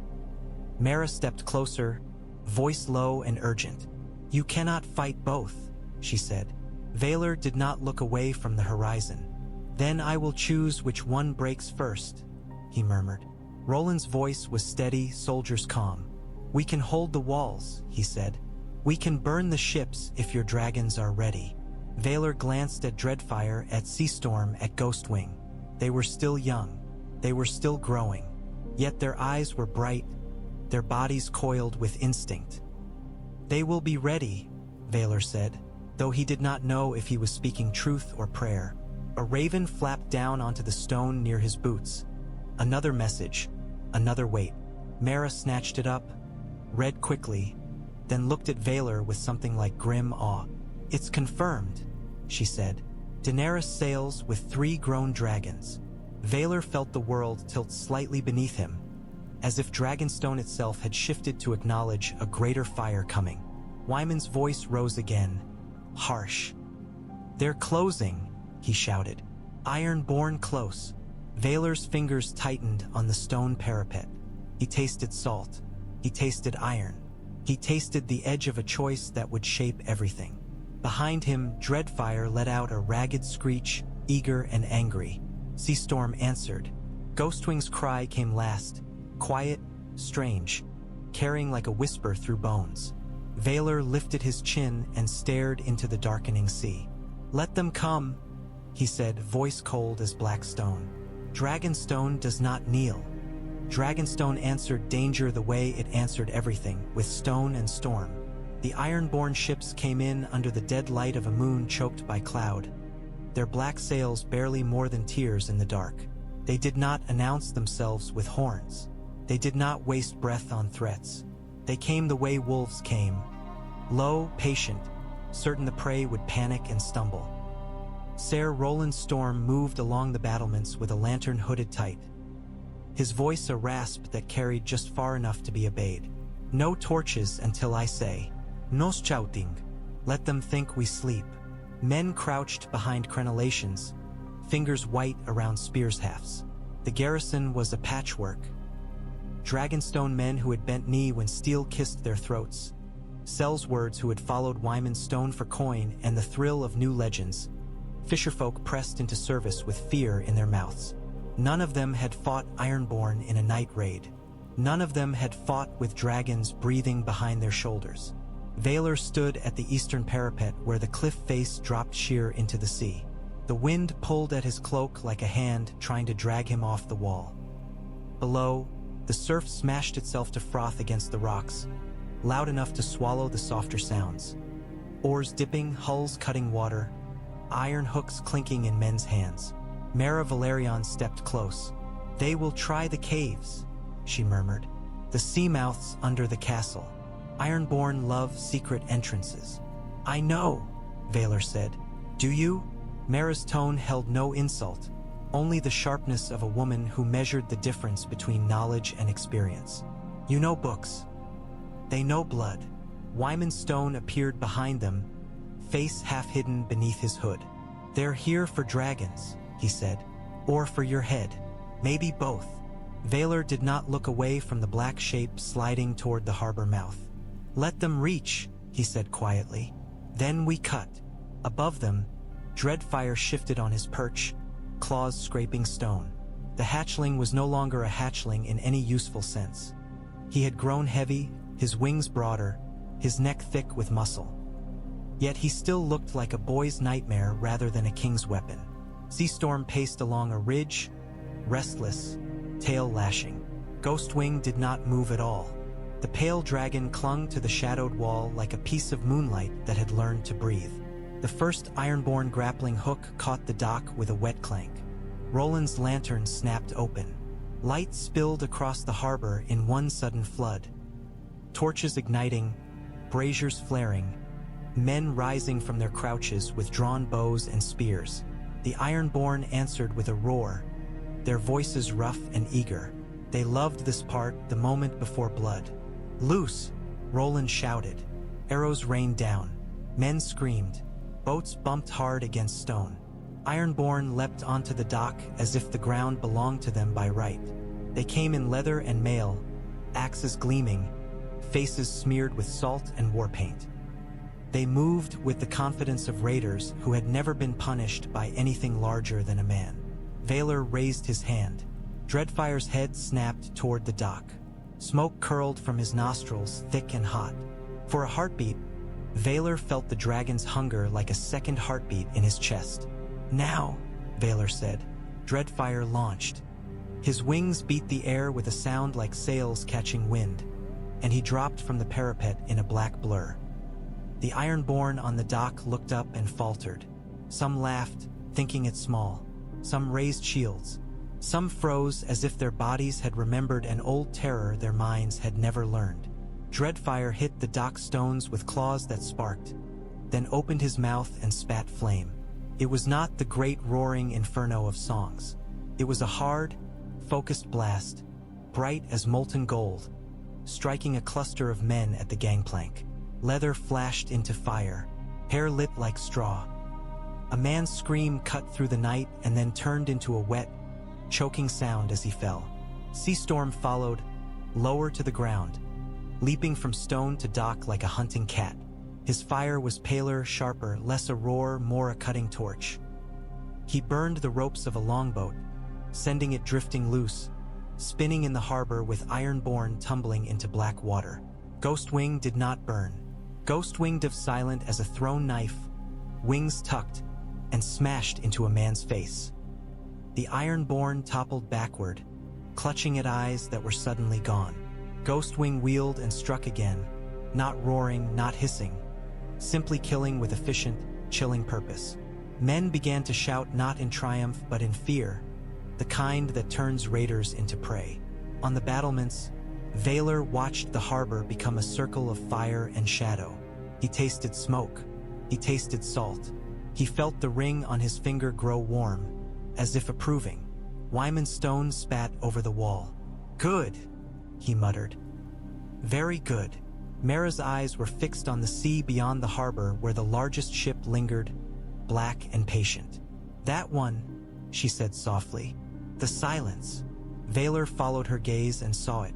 Mera stepped closer, voice low and urgent. "You cannot fight both," she said. Vaelor did not look away from the horizon. "Then I will choose which one breaks first," he murmured. Roland's voice was steady, soldier's calm. "We can hold the walls," he said. "We can burn the ships if your dragons are ready." Vaelor glanced at Dreadfire, at Seastorm, at Ghostwing. They were still young. They were still growing. Yet their eyes were bright, their bodies coiled with instinct. "They will be ready," Vaelor said, though he did not know if he was speaking truth or prayer. A raven flapped down onto the stone near his boots. Another message, another wait. Mera snatched it up, read quickly, then looked at Vaelor with something like grim awe. "It's confirmed," she said. "Daenerys sails with 3 grown dragons." Vaelor felt the world tilt slightly beneath him, as if Dragonstone itself had shifted to acknowledge a greater fire coming. Wyman's voice rose again, harsh. "They're closing," he shouted. "Ironborn close." Vaelor's fingers tightened on the stone parapet. He tasted salt. He tasted iron. He tasted the edge of a choice that would shape everything. Behind him, Dreadfire let out a ragged screech, eager and angry. Seastorm answered. Ghostwing's cry came last, quiet, strange, carrying like a whisper through bones. Vaelor lifted his chin and stared into the darkening sea. "Let them come," he said, voice cold as black stone. Dragonstone does not kneel. Dragonstone answered danger the way it answered everything, with stone and storm. The iron-born ships came in under the dead light of a moon choked by cloud, their black sails barely more than tears in the dark. They did not announce themselves with horns. They did not waste breath on threats. They came the way wolves came, low, patient, certain the prey would panic and stumble. Ser Roland Storm moved along the battlements with a lantern hooded tight, his voice a rasp that carried just far enough to be obeyed. No torches until I say, "Nos shouting." Let them think we sleep. Men crouched behind crenellations, fingers white around spears' hafts. The garrison was a patchwork. Dragonstone men who had bent knee when steel kissed their throats, Sellswords who had followed Wyman's stone for coin and the thrill of new legends. Fisherfolk pressed into service with fear in their mouths. None of them had fought Ironborn in a night raid. None of them had fought with dragons breathing behind their shoulders. Valar stood at the eastern parapet where the cliff face dropped sheer into the sea. The wind pulled at his cloak like a hand trying to drag him off the wall. Below, the surf smashed itself to froth against the rocks, loud enough to swallow the softer sounds. Oars dipping, hulls cutting water, iron hooks clinking in men's hands. Mara Valerion stepped close. "They will try the caves," she murmured. "The sea mouths under the castle. Ironborn love secret entrances." "I know," Valar said. "Do you?" Mara's tone held no insult, only the sharpness of a woman who measured the difference between knowledge and experience. "You know books. They know blood." Wyman's stone appeared behind them, face half hidden beneath his hood. "They're here for dragons," he said. "Or for your head. Maybe both." Valar did not look away from the black shape sliding toward the harbor mouth. "Let them reach," he said quietly. "Then we cut." Above them, Dreadfire shifted on his perch, claws scraping stone. The hatchling was no longer a hatchling in any useful sense. He had grown heavy, his wings broader, his neck thick with muscle. Yet he still looked like a boy's nightmare rather than a king's weapon. Seastorm paced along a ridge, restless, tail lashing. Ghostwing did not move at all. The pale dragon clung to the shadowed wall like a piece of moonlight that had learned to breathe. The first Ironborn grappling hook caught the dock with a wet clank. Roland's lantern snapped open. Light spilled across the harbor in one sudden flood. Torches igniting, braziers flaring, men rising from their crouches with drawn bows and spears. The Ironborn answered with a roar, their voices rough and eager. They loved this part, the moment before blood. "Loose!" Roland shouted. Arrows rained down. Men screamed. Boats bumped hard against stone. Ironborn leapt onto the dock as if the ground belonged to them by right. They came in leather and mail, axes gleaming, faces smeared with salt and war paint. They moved with the confidence of raiders who had never been punished by anything larger than a man. Valar raised his hand. Dreadfire's head snapped toward the dock. Smoke curled from his nostrils, thick and hot. For a heartbeat, Valar felt the dragon's hunger like a second heartbeat in his chest. "Now," Valar said. Dreadfire launched. His wings beat the air with a sound like sails catching wind, and he dropped from the parapet in a black blur. The Ironborn on the dock looked up and faltered. Some laughed, thinking it small. Some raised shields. Some froze as if their bodies had remembered an old terror their minds had never learned. Dreadfire hit the dock stones with claws that sparked, then opened his mouth and spat flame. It was not the great roaring inferno of songs. It was a hard, focused blast, bright as molten gold, striking a cluster of men at the gangplank. Leather flashed into fire, hair lit like straw. A man's scream cut through the night and then turned into a wet, choking sound as he fell. Seastorm followed, lower to the ground, leaping from stone to dock like a hunting cat. His fire was paler, sharper, less a roar, more a cutting torch. He burned the ropes of a longboat, sending it drifting loose, spinning in the harbor with Ironborn tumbling into black water. Ghostwing did not burn. Ghostwing dove silent as a thrown knife, wings tucked, and smashed into a man's face. The Ironborn toppled backward, clutching at eyes that were suddenly gone. Ghostwing wheeled and struck again, not roaring, not hissing, simply killing with efficient, chilling purpose. Men began to shout not in triumph but in fear, the kind that turns raiders into prey. On the battlements, Valar watched the harbor become a circle of fire and shadow. He tasted smoke. He tasted salt. He felt the ring on his finger grow warm, as if approving. Wyman Stone spat over the wall. "Good," he muttered. "Very good." Mara's eyes were fixed on the sea beyond the harbor where the largest ship lingered, black and patient. "That one," she said softly. The silence. Valar followed her gaze and saw it.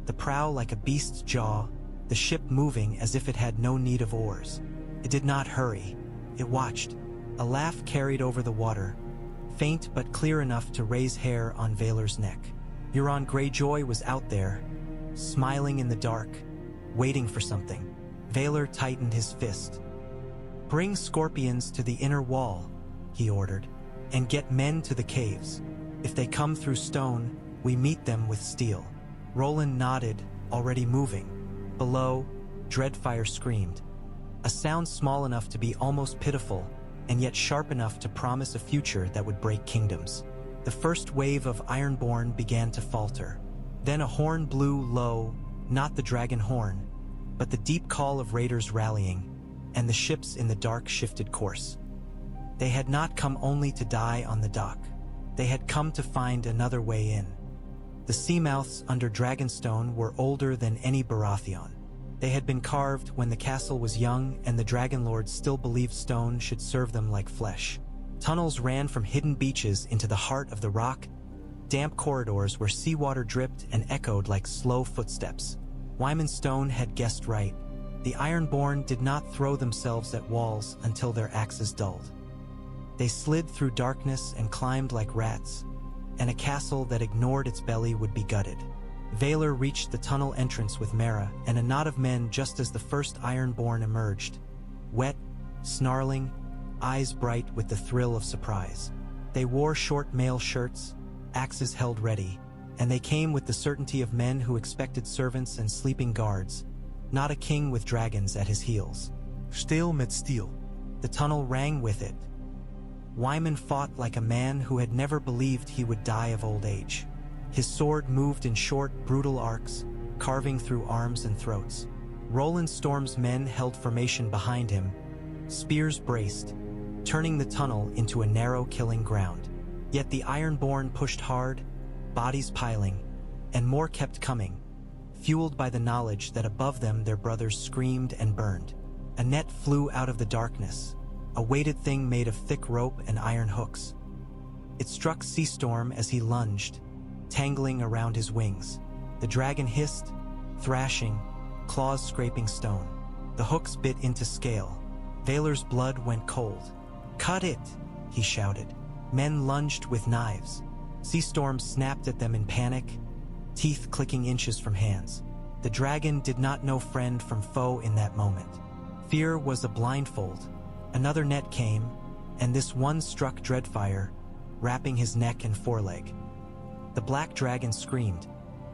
The prow like a beast's jaw, the ship moving as if it had no need of oars. It did not hurry. It watched. A laugh carried over the water, faint but clear enough to raise hair on Valar's neck. Euron Greyjoy was out there, smiling in the dark, waiting for something. Valar tightened his fist. "Bring scorpions to the inner wall," he ordered, "and get men to the caves. If they come through stone, we meet them with steel." Roland nodded, already moving. Below, Dreadfire screamed. A sound small enough to be almost pitiful, and yet sharp enough to promise a future that would break kingdoms. The first wave of Ironborn began to falter. Then a horn blew low, not the dragon horn, but the deep call of raiders rallying, and the ships in the dark shifted course. They had not come only to die on the dock. They had come to find another way in. The seamouths under Dragonstone were older than any Baratheon. They had been carved when the castle was young and the Dragonlords still believed stone should serve them like flesh. Tunnels ran from hidden beaches into the heart of the rock, damp corridors where seawater dripped and echoed like slow footsteps. Wyman Stone had guessed right. The Ironborn did not throw themselves at walls until their axes dulled. They slid through darkness and climbed like rats, and a castle that ignored its belly would be gutted. Valar reached the tunnel entrance with Mara and a knot of men just as the first Ironborn emerged, wet, snarling, eyes bright with the thrill of surprise. They wore short mail shirts, axes held ready, and they came with the certainty of men who expected servants and sleeping guards, not a king with dragons at his heels. Steel met steel. The tunnel rang with it. Wyman fought like a man who had never believed he would die of old age. His sword moved in short, brutal arcs, carving through arms and throats. Roland Storm's men held formation behind him, spears braced, turning the tunnel into a narrow killing ground. Yet the Ironborn pushed hard, bodies piling, and more kept coming, fueled by the knowledge that above them their brothers screamed and burned. A net flew out of the darkness, a weighted thing made of thick rope and iron hooks. It struck Seastorm as he lunged, tangling around his wings. The dragon hissed, thrashing, claws scraping stone. The hooks bit into scale. Valar's blood went cold. "Cut it!" he shouted. Men lunged with knives. Seastorm snapped at them in panic, teeth clicking inches from hands. The dragon did not know friend from foe in that moment. Fear was a blindfold. Another net came, and this one struck Dreadfire, wrapping his neck and foreleg. The black dragon screamed,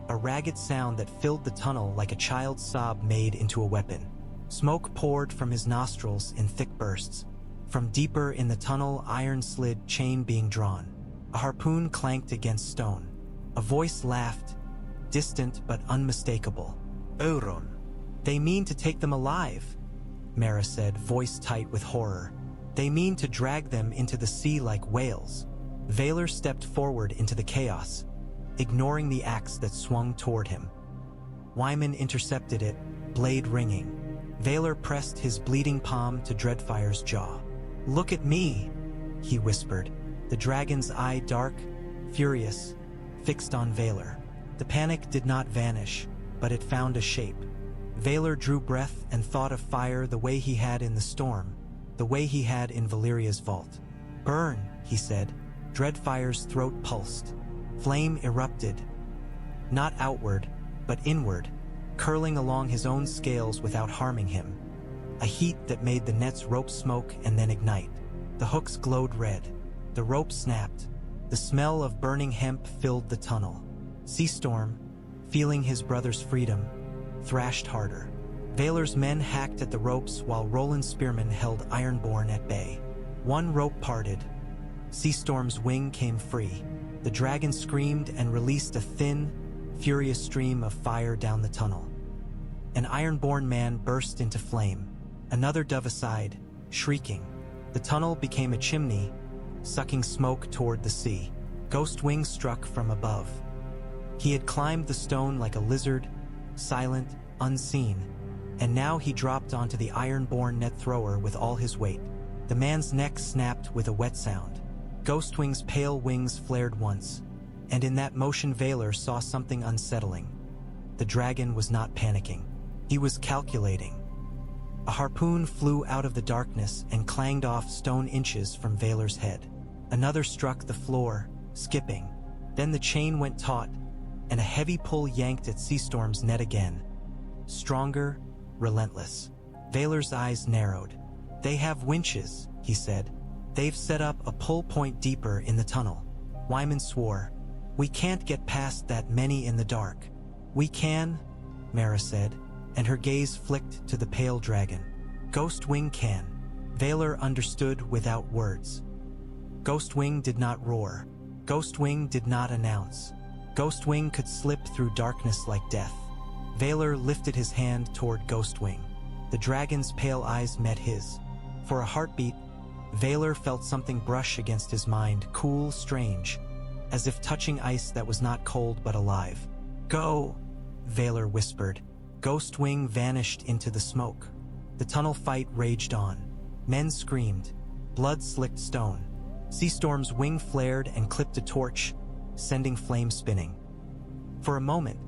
a ragged sound that filled the tunnel like a child's sob made into a weapon. Smoke poured from his nostrils in thick bursts. From deeper in the tunnel, iron slid, chain being drawn. A harpoon clanked against stone. A voice laughed, distant but unmistakable. Euron. "They mean to take them alive," Mara said, voice tight with horror. "They mean to drag them into the sea like whales." Valar stepped forward into the chaos, ignoring the axe that swung toward him. Wyman intercepted it, blade ringing. Valar pressed his bleeding palm to Dreadfire's jaw. "Look at me," he whispered, the dragon's eye dark, furious, fixed on Valar. The panic did not vanish, but it found a shape. Valar drew breath and thought of fire the way he had in the storm, the way he had in Valyria's vault. "Burn," he said. Dreadfire's throat pulsed. Flame erupted, not outward, but inward, curling along his own scales without harming him. A heat that made the net's rope smoke and then ignite. The hooks glowed red. The rope snapped, The smell of burning hemp filled the tunnel. Seastorm, feeling his brother's freedom, thrashed harder. Valar's men hacked at the ropes while Roland's spearmen held Ironborn at bay. One rope parted. Seastorm's wing came free. The dragon screamed and released a thin, furious stream of fire down the tunnel. An Ironborn man burst into flame. Another dove aside, shrieking. The tunnel became a chimney, sucking smoke toward the sea. Ghostwing struck from above. He had climbed the stone like a lizard, silent, unseen, and now he dropped onto the Ironborn net thrower with all his weight. The man's neck snapped with a wet sound. Ghostwing's pale wings flared once, and in that motion Valar saw something unsettling. The dragon was not panicking. He was calculating. A harpoon flew out of the darkness and clanged off stone inches from Valar's head. Another struck the floor, skipping. Then the chain went taut, and a heavy pull yanked at Seastorm's net again. Stronger, relentless. Valar's eyes narrowed. "They have winches," he said. "They've set up a pull point deeper in the tunnel." Wyman swore. "We can't get past that many in the dark." "We can," Mara said, and her gaze flicked to the pale dragon. "Ghostwing can." Valar understood without words. Ghostwing did not roar. Ghostwing did not announce. Ghostwing could slip through darkness like death. Valar lifted his hand toward Ghostwing. The dragon's pale eyes met his. For a heartbeat, Valar felt something brush against his mind, cool, strange, as if touching ice that was not cold but alive. "Go," Valar whispered. Ghostwing vanished into the smoke. The tunnel fight raged on. Men screamed. Blood slicked stone. Seastorm's wing flared and clipped a torch, sending flames spinning. For a moment,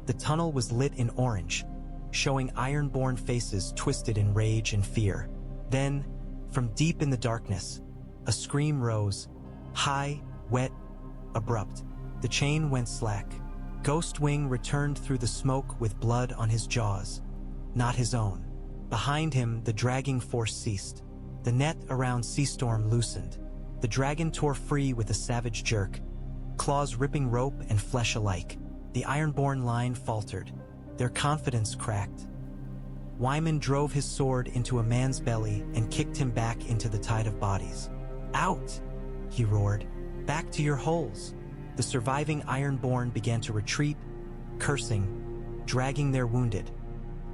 the tunnel was lit in orange, showing Ironborn faces twisted in rage and fear. Then, from deep in the darkness, a scream rose, high, wet, abrupt. The chain went slack. Ghostwing returned through the smoke with blood on his jaws, not his own. Behind him, the dragging force ceased. The net around Seastorm loosened. The dragon tore free with a savage jerk, claws ripping rope and flesh alike. The Ironborn line faltered. Their confidence cracked. Wyman drove his sword into a man's belly and kicked him back into the tide of bodies. "Out!" he roared. "Back to your holes!" The surviving Ironborn began to retreat, cursing, dragging their wounded,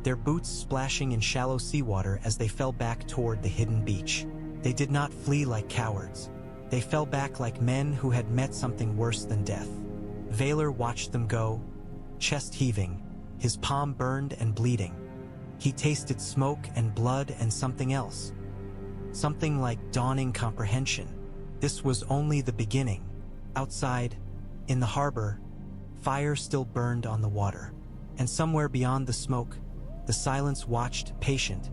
their boots splashing in shallow seawater as they fell back toward the hidden beach. They did not flee like cowards. They fell back like men who had met something worse than death. Valar watched them go, chest heaving, his palm burned and bleeding. He tasted smoke and blood and something else. Something like dawning comprehension. This was only the beginning. Outside, in the harbor, fire still burned on the water. And somewhere beyond the smoke, the silence watched, patient,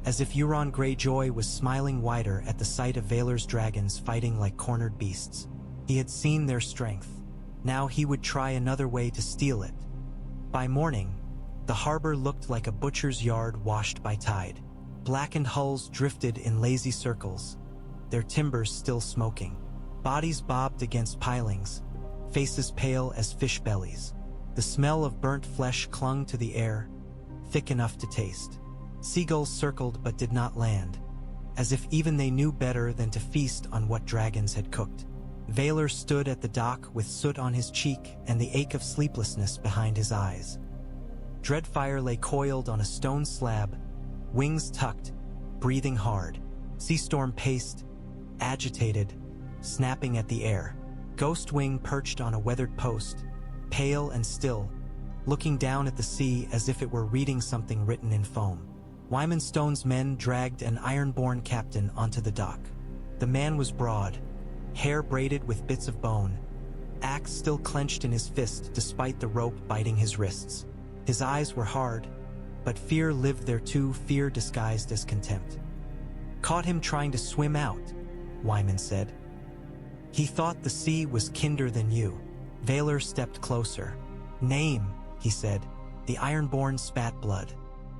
as if Euron Greyjoy was smiling wider at the sight of Valar's dragons fighting like cornered beasts. He had seen their strength. Now he would try another way to steal it. By morning, the harbor looked like a butcher's yard washed by tide. Blackened hulls drifted in lazy circles, their timbers still smoking. Bodies bobbed against pilings, faces pale as fish bellies. The smell of burnt flesh clung to the air, thick enough to taste. Seagulls circled but did not land, as if even they knew better than to feast on what dragons had cooked. Valar stood at the dock with soot on his cheek and the ache of sleeplessness behind his eyes. Dreadfire lay coiled on a stone slab, wings tucked, breathing hard. Seastorm paced, agitated, snapping at the air. Ghostwing perched on a weathered post, pale and still, looking down at the sea as if it were reading something written in foam. Wyman Stone's men dragged an Ironborn captain onto the dock. The man was broad, hair braided with bits of bone, axe still clenched in his fist despite the rope biting his wrists. His eyes were hard, but fear lived there too, fear disguised as contempt. "Caught him trying to swim out," Wyman said. "He thought the sea was kinder than you." Valar stepped closer. "Name," he said. The Ironborn spat blood.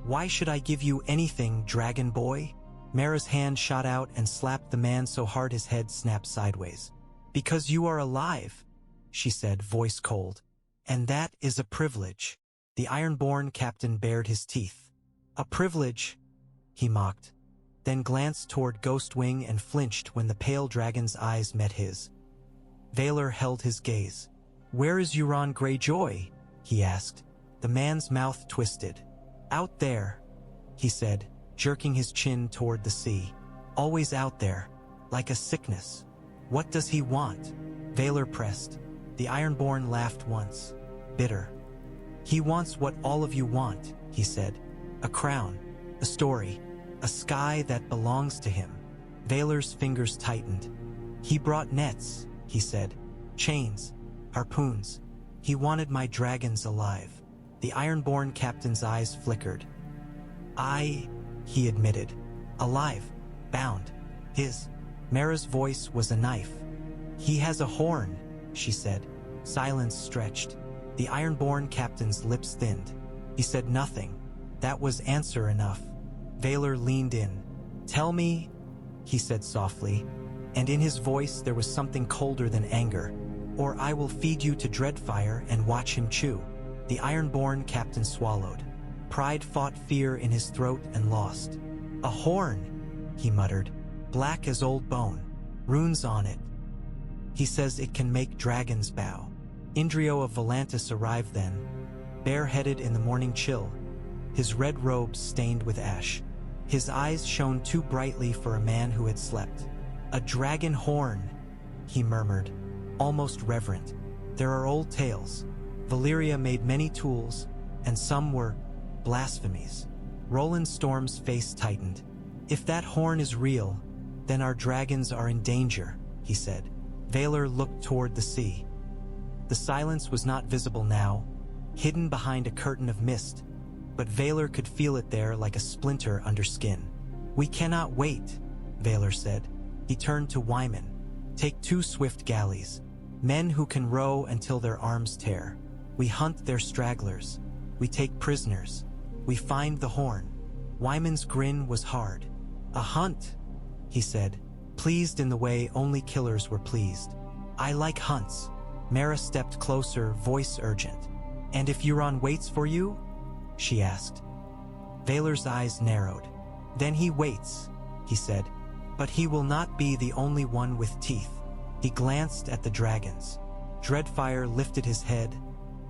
"Why should I give you anything, dragon boy?" Mara's hand shot out and slapped the man so hard his head snapped sideways. Because you are alive, she said, voice cold. And that is a privilege. The Ironborn captain bared his teeth. A privilege, he mocked, then glanced toward Ghostwing and flinched when the pale dragon's eyes met his. Valar held his gaze. Where is Euron Greyjoy? He asked. The man's mouth twisted. Out there, he said, jerking his chin toward the sea. Always out there, like a sickness. What does he want? Valar pressed. The Ironborn laughed once, bitter. He wants what all of you want, he said. A crown, a story, a sky that belongs to him. Valar's fingers tightened. He brought nets, he said. Chains, harpoons. He wanted my dragons alive. The Ironborn captain's eyes flickered. He admitted. Alive, bound. His. Mara's voice was a knife. He has a horn, she said. Silence stretched. The Ironborn captain's lips thinned. He said nothing. That was answer enough. Valar leaned in. Tell me, he said softly, and in his voice there was something colder than anger, or I will feed you to Dreadfire and watch him chew. The Ironborn captain swallowed. Pride fought fear in his throat and lost. A horn, he muttered, black as old bone, runes on it. He says it can make dragons bow. Indrio of Volantis arrived then, bareheaded in the morning chill, his red robes stained with ash. His eyes shone too brightly for a man who had slept. A dragon horn, he murmured, almost reverent. There are old tales. Valyria made many tools, and some were blasphemies. Roland Storm's face tightened. If that horn is real, then our dragons are in danger, he said. Valar looked toward the sea. The silence was not visible now, hidden behind a curtain of mist, but Valar could feel it there like a splinter under skin. We cannot wait, Valar said. He turned to Wyman. Take 2 swift galleys, men who can row until their arms tear. We hunt their stragglers. We take prisoners. We find the horn. Wyman's grin was hard. A hunt, he said, pleased in the way only killers were pleased. I like hunts. Mara stepped closer, voice urgent. And if Euron waits for you? She asked. Valar's eyes narrowed. Then he waits, he said, but he will not be the only one with teeth. He glanced at the dragons. Dreadfire lifted his head,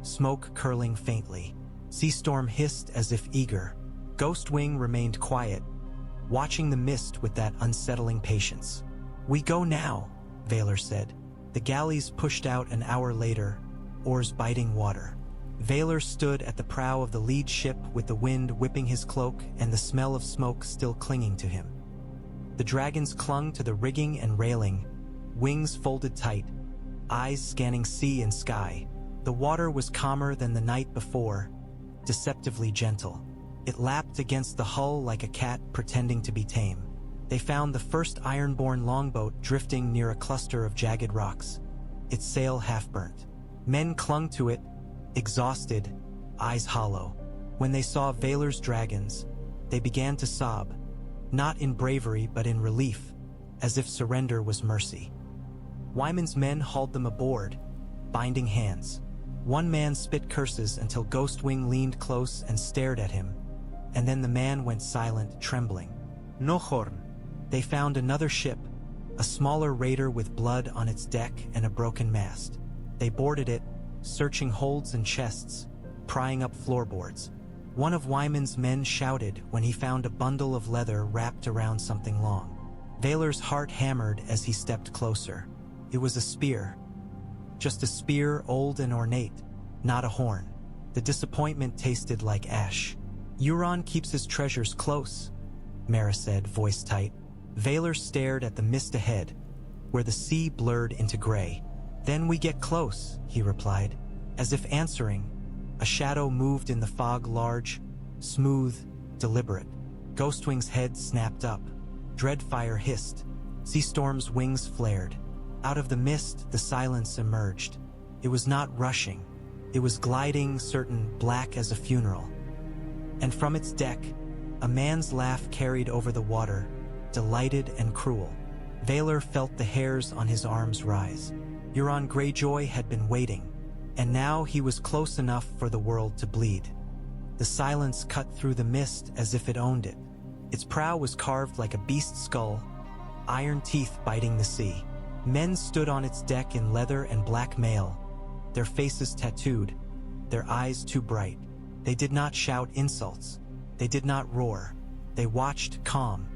smoke curling faintly. Seastorm hissed as if eager. Ghostwing remained quiet, watching the mist with that unsettling patience. We go now, Valar said. The galleys pushed out an hour later, oars biting water. Valar stood at the prow of the lead ship with the wind whipping his cloak and the smell of smoke still clinging to him. The dragons clung to the rigging and railing, wings folded tight, eyes scanning sea and sky. The water was calmer than the night before, deceptively gentle. It lapped against the hull like a cat pretending to be tame. They found the first Ironborn longboat drifting near a cluster of jagged rocks, its sail half-burnt. Men clung to it, exhausted, eyes hollow. When they saw Valar's dragons, they began to sob, not in bravery but in relief, as if surrender was mercy. Wyman's men hauled them aboard, binding hands. One man spit curses until Ghostwing leaned close and stared at him, and then the man went silent, trembling. No horn. They found another ship, a smaller raider with blood on its deck and a broken mast. They boarded it, searching holds and chests, prying up floorboards. One of Wyman's men shouted when he found a bundle of leather wrapped around something long. Valar's heart hammered as he stepped closer. It was a spear. Just a spear, old and ornate, not a horn. The disappointment tasted like ash. Euron keeps his treasures close, Mara said, voice tight. Valar stared at the mist ahead, where the sea blurred into gray. Then we get close, he replied. As if answering, a shadow moved in the fog, large, smooth, deliberate. Ghostwing's head snapped up. Dreadfire hissed. Seastorm's wings flared. Out of the mist, the silence emerged. It was not rushing. It was gliding, certain, black as a funeral. And from its deck, a man's laugh carried over the water, delighted and cruel. Valar felt the hairs on his arms rise. Euron Greyjoy had been waiting, and now he was close enough for the world to bleed. The silence cut through the mist as if it owned it. Its prow was carved like a beast's skull, iron teeth biting the sea. Men stood on its deck in leather and black mail, their faces tattooed, their eyes too bright. They did not shout insults. They did not roar. They watched calm,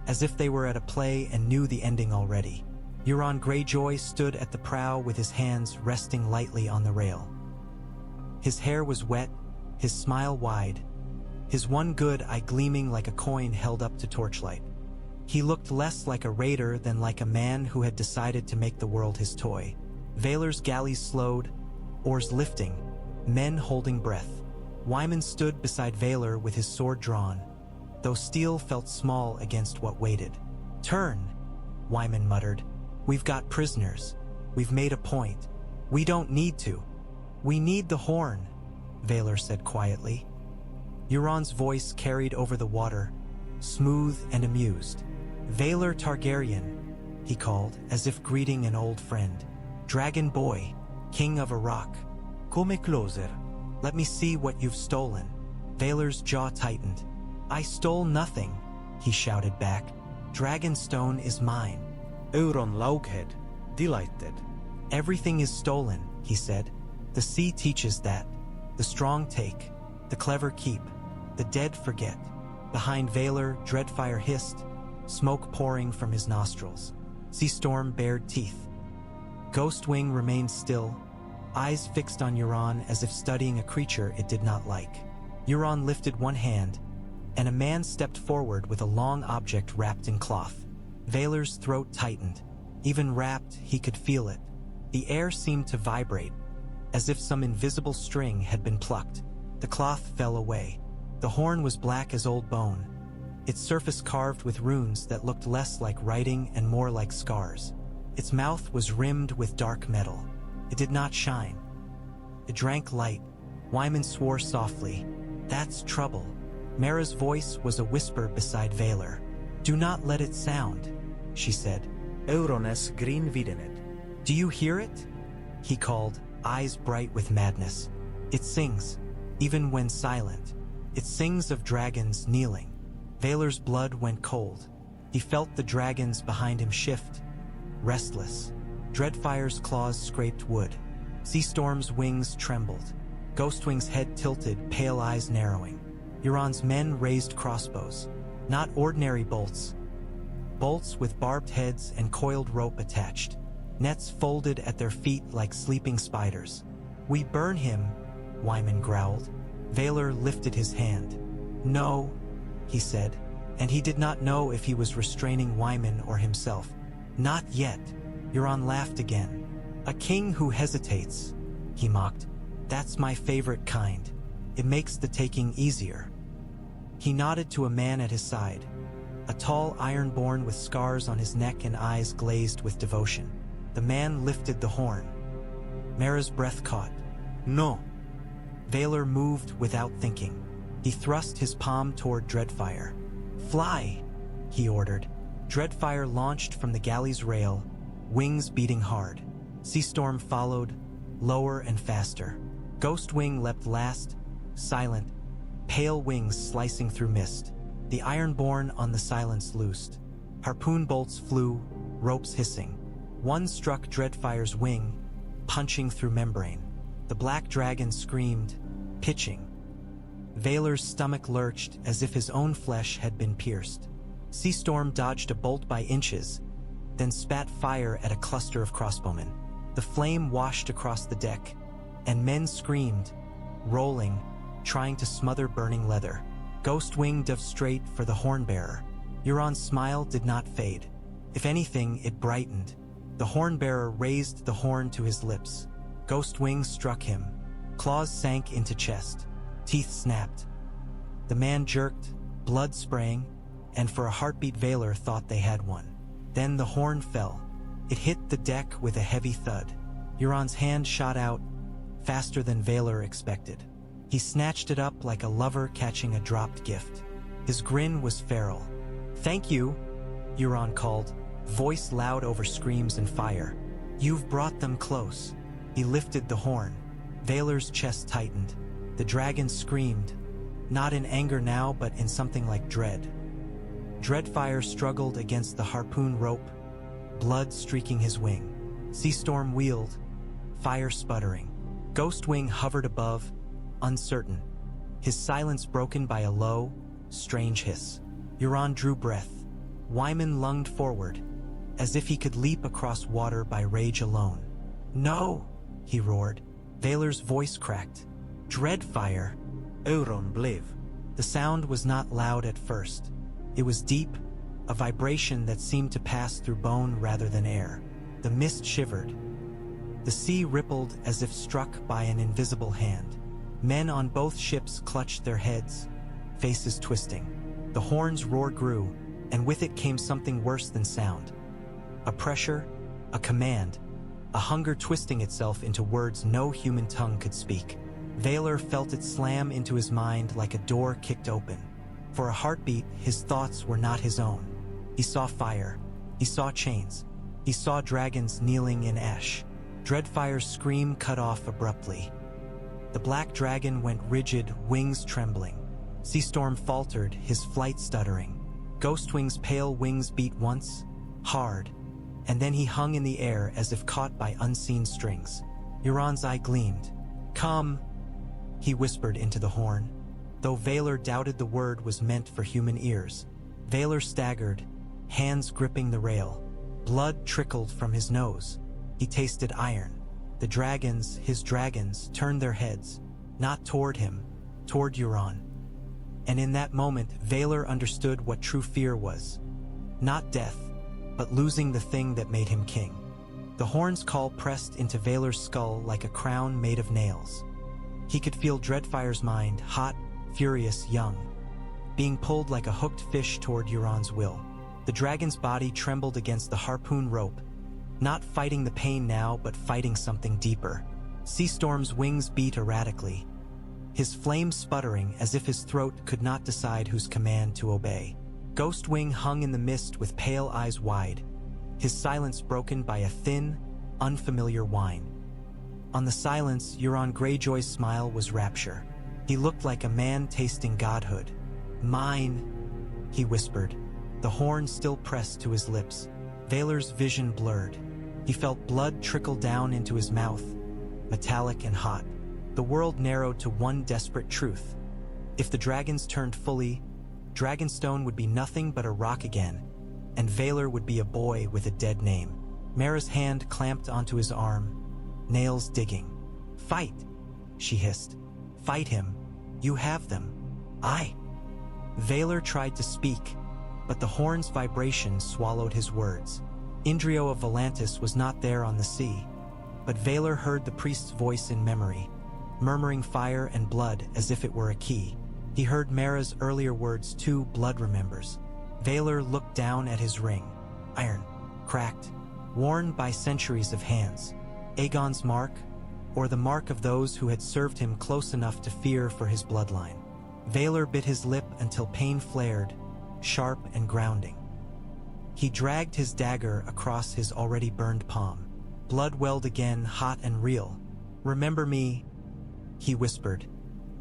as if they were at a play and knew the ending already. Euron Greyjoy stood at the prow with his hands resting lightly on the rail. His hair was wet, his smile wide, his one good eye gleaming like a coin held up to torchlight. He looked less like a raider than like a man who had decided to make the world his toy. Valar's galleys slowed, oars lifting, men holding breath. Wyman stood beside Valar with his sword drawn, though steel felt small against what waited. "Turn," Wyman muttered. "We've got prisoners. We've made a point. We don't need to." "We need the horn," Valar said quietly. Euron's voice carried over the water, smooth and amused. "Valar Targaryen," he called, as if greeting an old friend. "Dragon boy, king of a rock. Come closer. Let me see what you've stolen." Valar's jaw tightened. "I stole nothing," he shouted back. "Dragonstone is mine." Euron Loughead, delighted. "Everything is stolen," he said. "The sea teaches that. The strong take, the clever keep, the dead forget." Behind Valar, Dreadfire hissed, smoke pouring from his nostrils. Seastorm bared teeth. Ghostwing remained still, eyes fixed on Euron as if studying a creature it did not like. Euron lifted one hand, and a man stepped forward with a long object wrapped in cloth. Valar's throat tightened. Even wrapped, he could feel it. The air seemed to vibrate, as if some invisible string had been plucked. The cloth fell away. The horn was black as old bone, its surface carved with runes that looked less like writing and more like scars. Its mouth was rimmed with dark metal. It did not shine. It drank light. Wyman swore softly. "That's trouble." Mara's voice was a whisper beside Valar. "Do not let it sound," she said. Euroness green videnet. "Do you hear it?" he called, eyes bright with madness. "It sings, even when silent. It sings of dragons kneeling." Valar's blood went cold. He felt the dragons behind him shift, restless. Dreadfire's claws scraped wood. Seastorm's wings trembled. Ghostwing's head tilted, pale eyes narrowing. Euron's men raised crossbows. Not ordinary bolts. Bolts with barbed heads and coiled rope attached. Nets folded at their feet like sleeping spiders. "We burn him," Wyman growled. Valar lifted his hand. "No," he said, and he did not know if he was restraining Wyman or himself. "Not yet." Euron laughed again. "A king who hesitates," he mocked. "That's my favorite kind. It makes the taking easier." He nodded to a man at his side, a tall ironborn with scars on his neck and eyes glazed with devotion. The man lifted the horn. Mara's breath caught. "No." Valar moved without thinking. He thrust his palm toward Dreadfire. "Fly," he ordered. Dreadfire launched from the galley's rail, wings beating hard. Seastorm followed, lower and faster. Ghostwing leapt last, silent, pale wings slicing through mist. The Ironborn on the silence loosed. Harpoon bolts flew, ropes hissing. One struck Dreadfire's wing, punching through membrane. The black dragon screamed, pitching. Valar's stomach lurched as if his own flesh had been pierced. Seastorm dodged a bolt by inches, then spat fire at a cluster of crossbowmen. The flame washed across the deck, and men screamed, rolling, trying to smother burning leather. Ghostwing dove straight for the hornbearer. Euron's smile did not fade. If anything, it brightened. The hornbearer raised the horn to his lips. Ghostwing struck him. Claws sank into chest. Teeth snapped. The man jerked, blood spraying, and for a heartbeat Valar thought they had one. Then the horn fell. It hit the deck with a heavy thud. Euron's hand shot out, faster than Valar expected. He snatched it up like a lover catching a dropped gift. His grin was feral. "Thank you," Euron called, voice loud over screams and fire. "You've brought them close." He lifted the horn. Valar's chest tightened. The dragon screamed, not in anger now but in something like dread. Dreadfire struggled against the harpoon rope, blood streaking his wing. Seastorm wheeled, fire sputtering. Ghostwing hovered above, uncertain, his silence broken by a low, strange hiss. Euron drew breath. Wyman lunged forward, as if he could leap across water by rage alone. "No!" he roared. Valar's voice cracked. "Dreadfire!" Euron bleef. The sound was not loud at first. It was deep, a vibration that seemed to pass through bone rather than air. The mist shivered. The sea rippled as if struck by an invisible hand. Men on both ships clutched their heads, faces twisting. The horn's roar grew, and with it came something worse than sound. A pressure, a command, a hunger twisting itself into words no human tongue could speak. Valar felt it slam into his mind like a door kicked open. For a heartbeat, his thoughts were not his own. He saw fire. He saw chains. He saw dragons kneeling in ash. Dreadfire's scream cut off abruptly. The black dragon went rigid, wings trembling. Seastorm faltered, his flight stuttering. Ghostwing's pale wings beat once, hard, and then he hung in the air as if caught by unseen strings. Euron's eye gleamed. "Come," he whispered into the horn. Though Valar doubted the word was meant for human ears. Valar staggered, hands gripping the rail. Blood trickled from his nose. He tasted iron. The dragons, his dragons, turned their heads, not toward him, toward Euron. And in that moment, Valar understood what true fear was. Not death, but losing the thing that made him king. The horn's call pressed into Valar's skull like a crown made of nails. He could feel Dreadfire's mind, hot, furious, young, being pulled like a hooked fish toward Euron's will. The dragon's body trembled against the harpoon rope, not fighting the pain now, but fighting something deeper. Seastorm's wings beat erratically, his flame sputtering as if his throat could not decide whose command to obey. Ghostwing hung in the mist with pale eyes wide, his silence broken by a thin, unfamiliar whine. On the silence, Euron Greyjoy's smile was rapture. He looked like a man tasting godhood. "Mine," he whispered, the horn still pressed to his lips. Valar's vision blurred. He felt blood trickle down into his mouth, metallic and hot. The world narrowed to one desperate truth. If the dragons turned fully, Dragonstone would be nothing but a rock again, and Valar would be a boy with a dead name. Mara's hand clamped onto his arm, nails digging. "Fight," she hissed. "Fight him. You have them." "I." Valar tried to speak, but the horn's vibration swallowed his words. Indrio of Volantis was not there on the sea, but Valar heard the priest's voice in memory, murmuring fire and blood as if it were a key. He heard Mara's earlier words too, blood remembers. Valar looked down at his ring. Iron, cracked, worn by centuries of hands. Aegon's mark, or the mark of those who had served him close enough to fear for his bloodline. Valar bit his lip until pain flared, sharp and grounding. He dragged his dagger across his already burned palm. Blood welled again, hot and real. "Remember me," he whispered,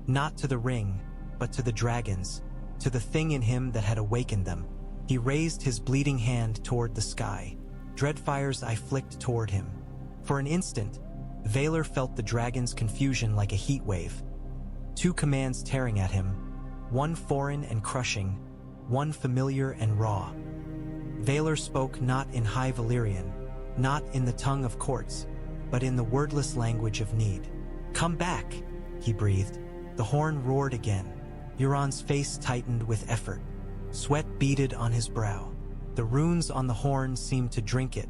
not to the ring, but to the dragons, to the thing in him that had awakened them. He raised his bleeding hand toward the sky. Dreadfire's eye flicked toward him. For an instant, Valar felt the dragon's confusion like a heat wave. Two commands tearing at him, one foreign and crushing, one familiar and raw. Valar spoke not in High Valyrian, not in the tongue of courts, but in the wordless language of need. "Come back," he breathed. The horn roared again. Euron's face tightened with effort. Sweat beaded on his brow. The runes on the horn seemed to drink it.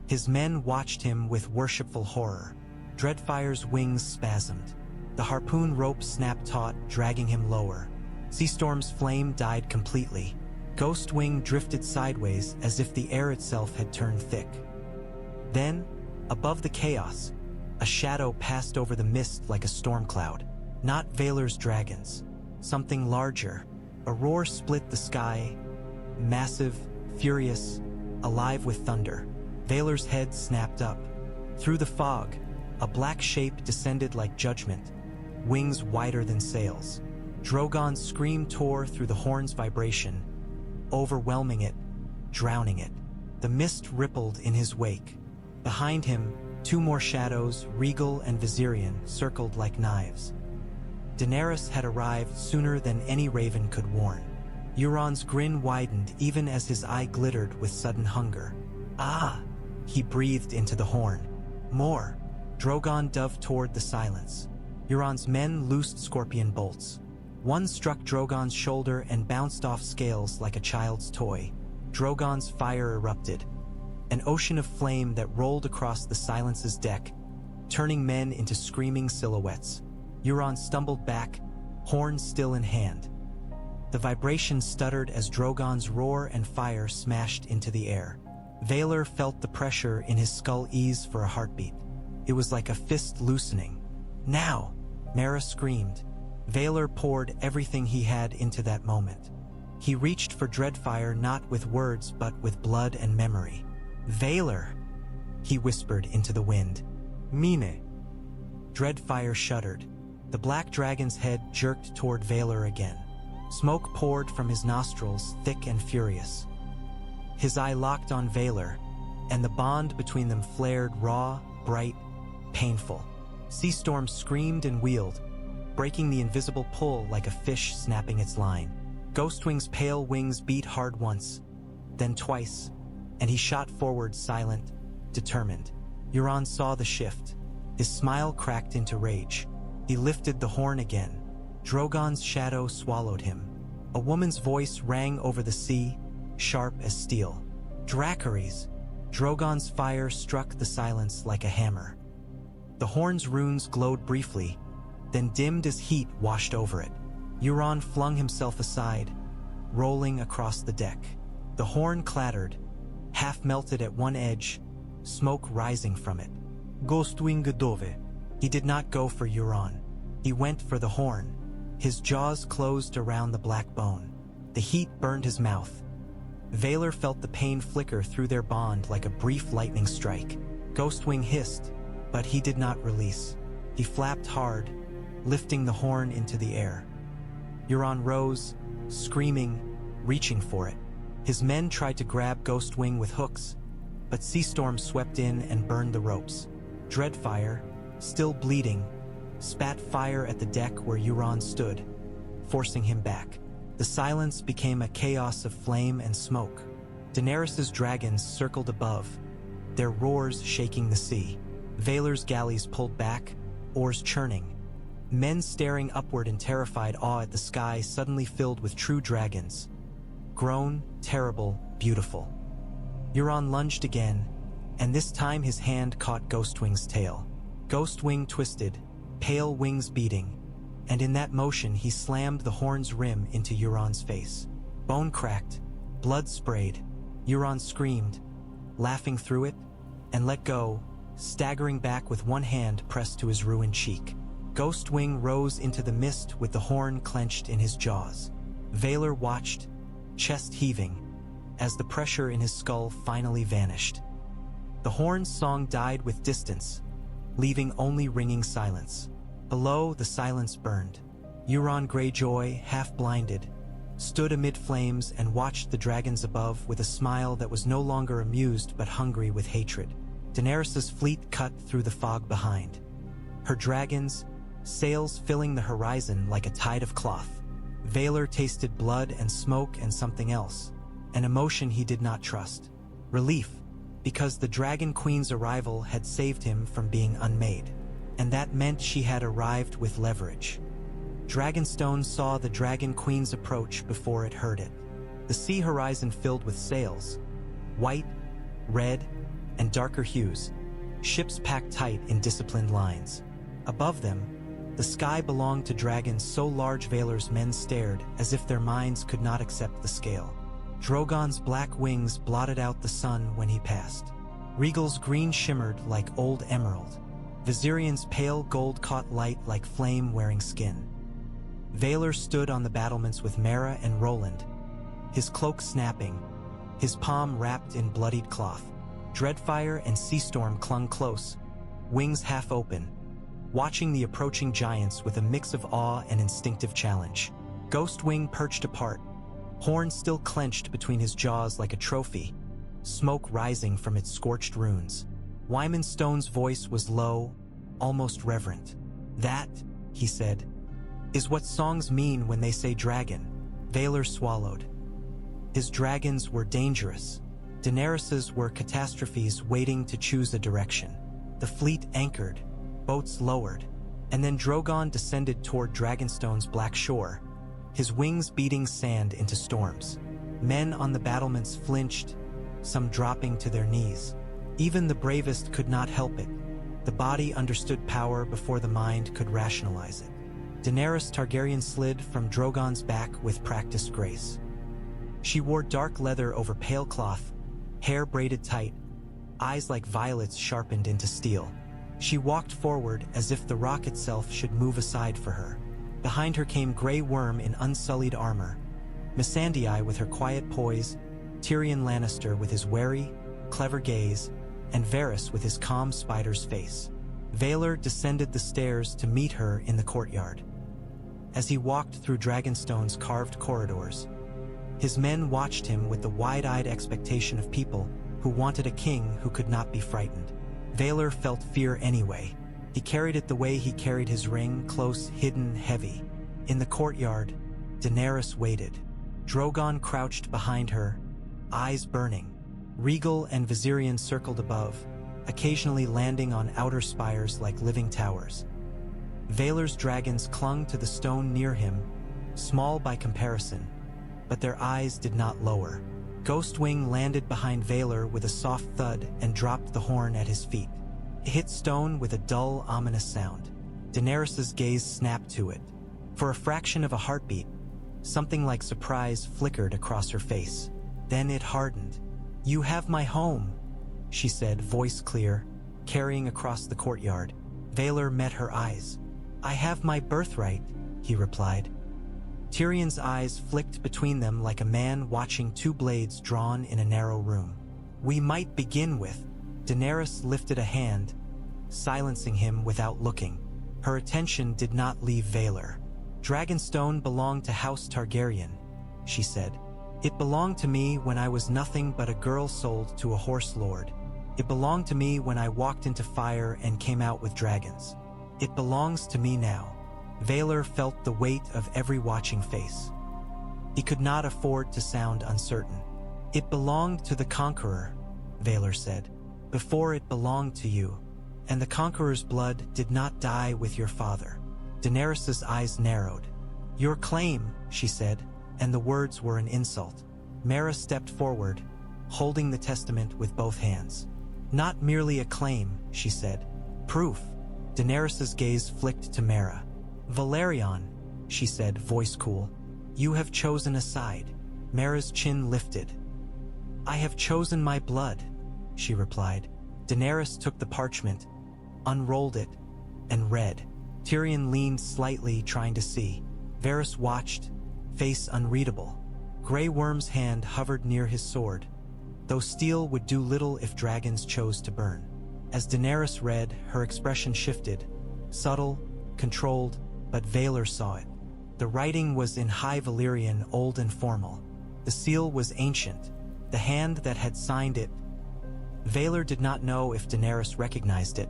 His men watched him with worshipful horror. Dreadfire's wings spasmed. The harpoon rope snapped taut, dragging him lower. Seastorm's flame died completely. Ghostwing drifted sideways as if the air itself had turned thick. Then, above the chaos, a shadow passed over the mist like a storm cloud. Not Valar's dragons. Something larger. A roar split the sky. Massive, furious, alive with thunder. Valar's head snapped up. Through the fog, a black shape descended like judgment, wings wider than sails. Drogon's scream tore through the horn's vibration, overwhelming it, drowning it. The mist rippled in his wake. Behind him, two more shadows, Regal and Viserion, circled like knives. Daenerys had arrived sooner than any raven could warn. Euron's grin widened even as his eye glittered with sudden hunger. "Ah!" he breathed into the horn. "More!" Drogon dove toward the silence. Euron's men loosed scorpion bolts. One struck Drogon's shoulder and bounced off scales like a child's toy. Drogon's fire erupted, an ocean of flame that rolled across the silence's deck, turning men into screaming silhouettes. Euron stumbled back, horn still in hand. The vibration stuttered as Drogon's roar and fire smashed into the air. Valar felt the pressure in his skull ease for a heartbeat. It was like a fist loosening. "Now!" Mara screamed. Valar poured everything he had into that moment. He reached for Dreadfire not with words but with blood and memory. "Valar!" he whispered into the wind. "Mine!" Dreadfire shuddered. The black dragon's head jerked toward Valar again. Smoke poured from his nostrils, thick and furious. His eye locked on Valar, and the bond between them flared raw, bright, painful. Seastorm screamed and wheeled, breaking the invisible pull like a fish snapping its line. Ghostwing's pale wings beat hard once, then twice, and he shot forward silent, determined. Euron saw the shift. His smile cracked into rage. He lifted the horn again. Drogon's shadow swallowed him. A woman's voice rang over the sea, sharp as steel. "Dracarys!" Drogon's fire struck the silence like a hammer. The horn's runes glowed briefly, then dimmed as heat washed over it. Euron flung himself aside, rolling across the deck. The horn clattered, half melted at one edge, smoke rising from it. "Ghostwing Dove." He did not go for Euron. He went for the horn. His jaws closed around the black bone. The heat burned his mouth. Valar felt the pain flicker through their bond like a brief lightning strike. Ghostwing hissed, but he did not release. He flapped hard, lifting the horn into the air. Euron rose, screaming, reaching for it. His men tried to grab Ghostwing with hooks, but Seastorm swept in and burned the ropes. Dreadfire, still bleeding, spat fire at the deck where Euron stood, forcing him back. The silence became a chaos of flame and smoke. Daenerys' dragons circled above, their roars shaking the sea. Valar's galleys pulled back, oars churning. Men staring upward in terrified awe at the sky suddenly filled with true dragons. Grown, terrible, beautiful. Euron lunged again, and this time his hand caught Ghostwing's tail. Ghostwing twisted, pale wings beating, and in that motion he slammed the horn's rim into Euron's face. Bone cracked, blood sprayed. Euron screamed, laughing through it, and let go, staggering back with one hand pressed to his ruined cheek. Ghostwing rose into the mist with the horn clenched in his jaws. Valar watched, chest heaving, as the pressure in his skull finally vanished. The horn's song died with distance, leaving only ringing silence. Below, the silence burned. Euron Greyjoy, half-blinded, stood amid flames and watched the dragons above with a smile that was no longer amused but hungry with hatred. Daenerys' fleet cut through the fog behind. Her dragons, sails filling the horizon like a tide of cloth. Valar tasted blood and smoke and something else, an emotion he did not trust. Relief, because the Dragon Queen's arrival had saved him from being unmade. And that meant she had arrived with leverage. Dragonstone saw the Dragon Queen's approach before it heard it. The sea horizon filled with sails, white, red, and darker hues, ships packed tight in disciplined lines. Above them, the sky belonged to dragons so large Valar's men stared as if their minds could not accept the scale. Drogon's black wings blotted out the sun when he passed. Regal's green shimmered like old emerald. Viserion's pale gold caught light like flame wearing skin. Valar stood on the battlements with Mara and Roland, his cloak snapping, his palm wrapped in bloodied cloth. Dreadfire and Seastorm clung close, wings half open, watching the approaching giants with a mix of awe and instinctive challenge. Ghostwing perched apart, horn still clenched between his jaws like a trophy, smoke rising from its scorched runes. Wyman Stone's voice was low, almost reverent. "That," he said, "is what songs mean when they say dragon." Vaelor swallowed. His dragons were dangerous. Daenerys's were catastrophes waiting to choose a direction. The fleet anchored, boats lowered, and then Drogon descended toward Dragonstone's black shore, his wings beating sand into storms. Men on the battlements flinched, some dropping to their knees. Even the bravest could not help it. The body understood power before the mind could rationalize it. Daenerys Targaryen slid from Drogon's back with practiced grace. She wore dark leather over pale cloth, hair braided tight, eyes like violets sharpened into steel. She walked forward as if the rock itself should move aside for her. Behind her came Grey Worm in unsullied armor, Missandei with her quiet poise, Tyrion Lannister with his wary, clever gaze, and Varys with his calm spider's face. Vaelor descended the stairs to meet her in the courtyard. As he walked through Dragonstone's carved corridors, his men watched him with the wide-eyed expectation of people who wanted a king who could not be frightened. Vaelor felt fear anyway. He carried it the way he carried his ring, close, hidden, heavy. In the courtyard, Daenerys waited. Drogon crouched behind her, eyes burning. Regal and Viserion circled above, occasionally landing on outer spires like living towers. Vaelor's dragons clung to the stone near him, small by comparison, but their eyes did not lower. Ghostwing landed behind Vaelor with a soft thud and dropped the horn at his feet. It hit stone with a dull, ominous sound. Daenerys's gaze snapped to it. For a fraction of a heartbeat, something like surprise flickered across her face. Then it hardened. "You have my home," she said, voice clear, carrying across the courtyard. Vaelor met her eyes. "I have my birthright," he replied. Tyrion's eyes flicked between them like a man watching two blades drawn in a narrow room. "We might begin with." Daenerys lifted a hand, silencing him without looking. Her attention did not leave Vaelor. "Dragonstone belonged to House Targaryen," she said. "It belonged to me when I was nothing but a girl sold to a horse lord. It belonged to me when I walked into fire and came out with dragons. It belongs to me now." Vaelor felt the weight of every watching face. He could not afford to sound uncertain. "It belonged to the Conqueror," Vaelor said, "before it belonged to you, and the Conqueror's blood did not die with your father." Daenerys's eyes narrowed. "Your claim," she said, and the words were an insult. Mera stepped forward, holding the testament with both hands. "Not merely a claim," she said. "Proof." Daenerys's gaze flicked to Mera. "Valerion," she said, voice cool. "You have chosen a side." Mera's chin lifted. "I have chosen my blood," she replied. Daenerys took the parchment, unrolled it, and read. Tyrion leaned slightly, trying to see. Varys watched, face unreadable. Grey Worm's hand hovered near his sword, though steel would do little if dragons chose to burn. As Daenerys read, her expression shifted, subtle, controlled, but Vaelor saw it. The writing was in High Valyrian, old and formal. The seal was ancient, the hand that had signed it. Vaelor did not know if Daenerys recognized it,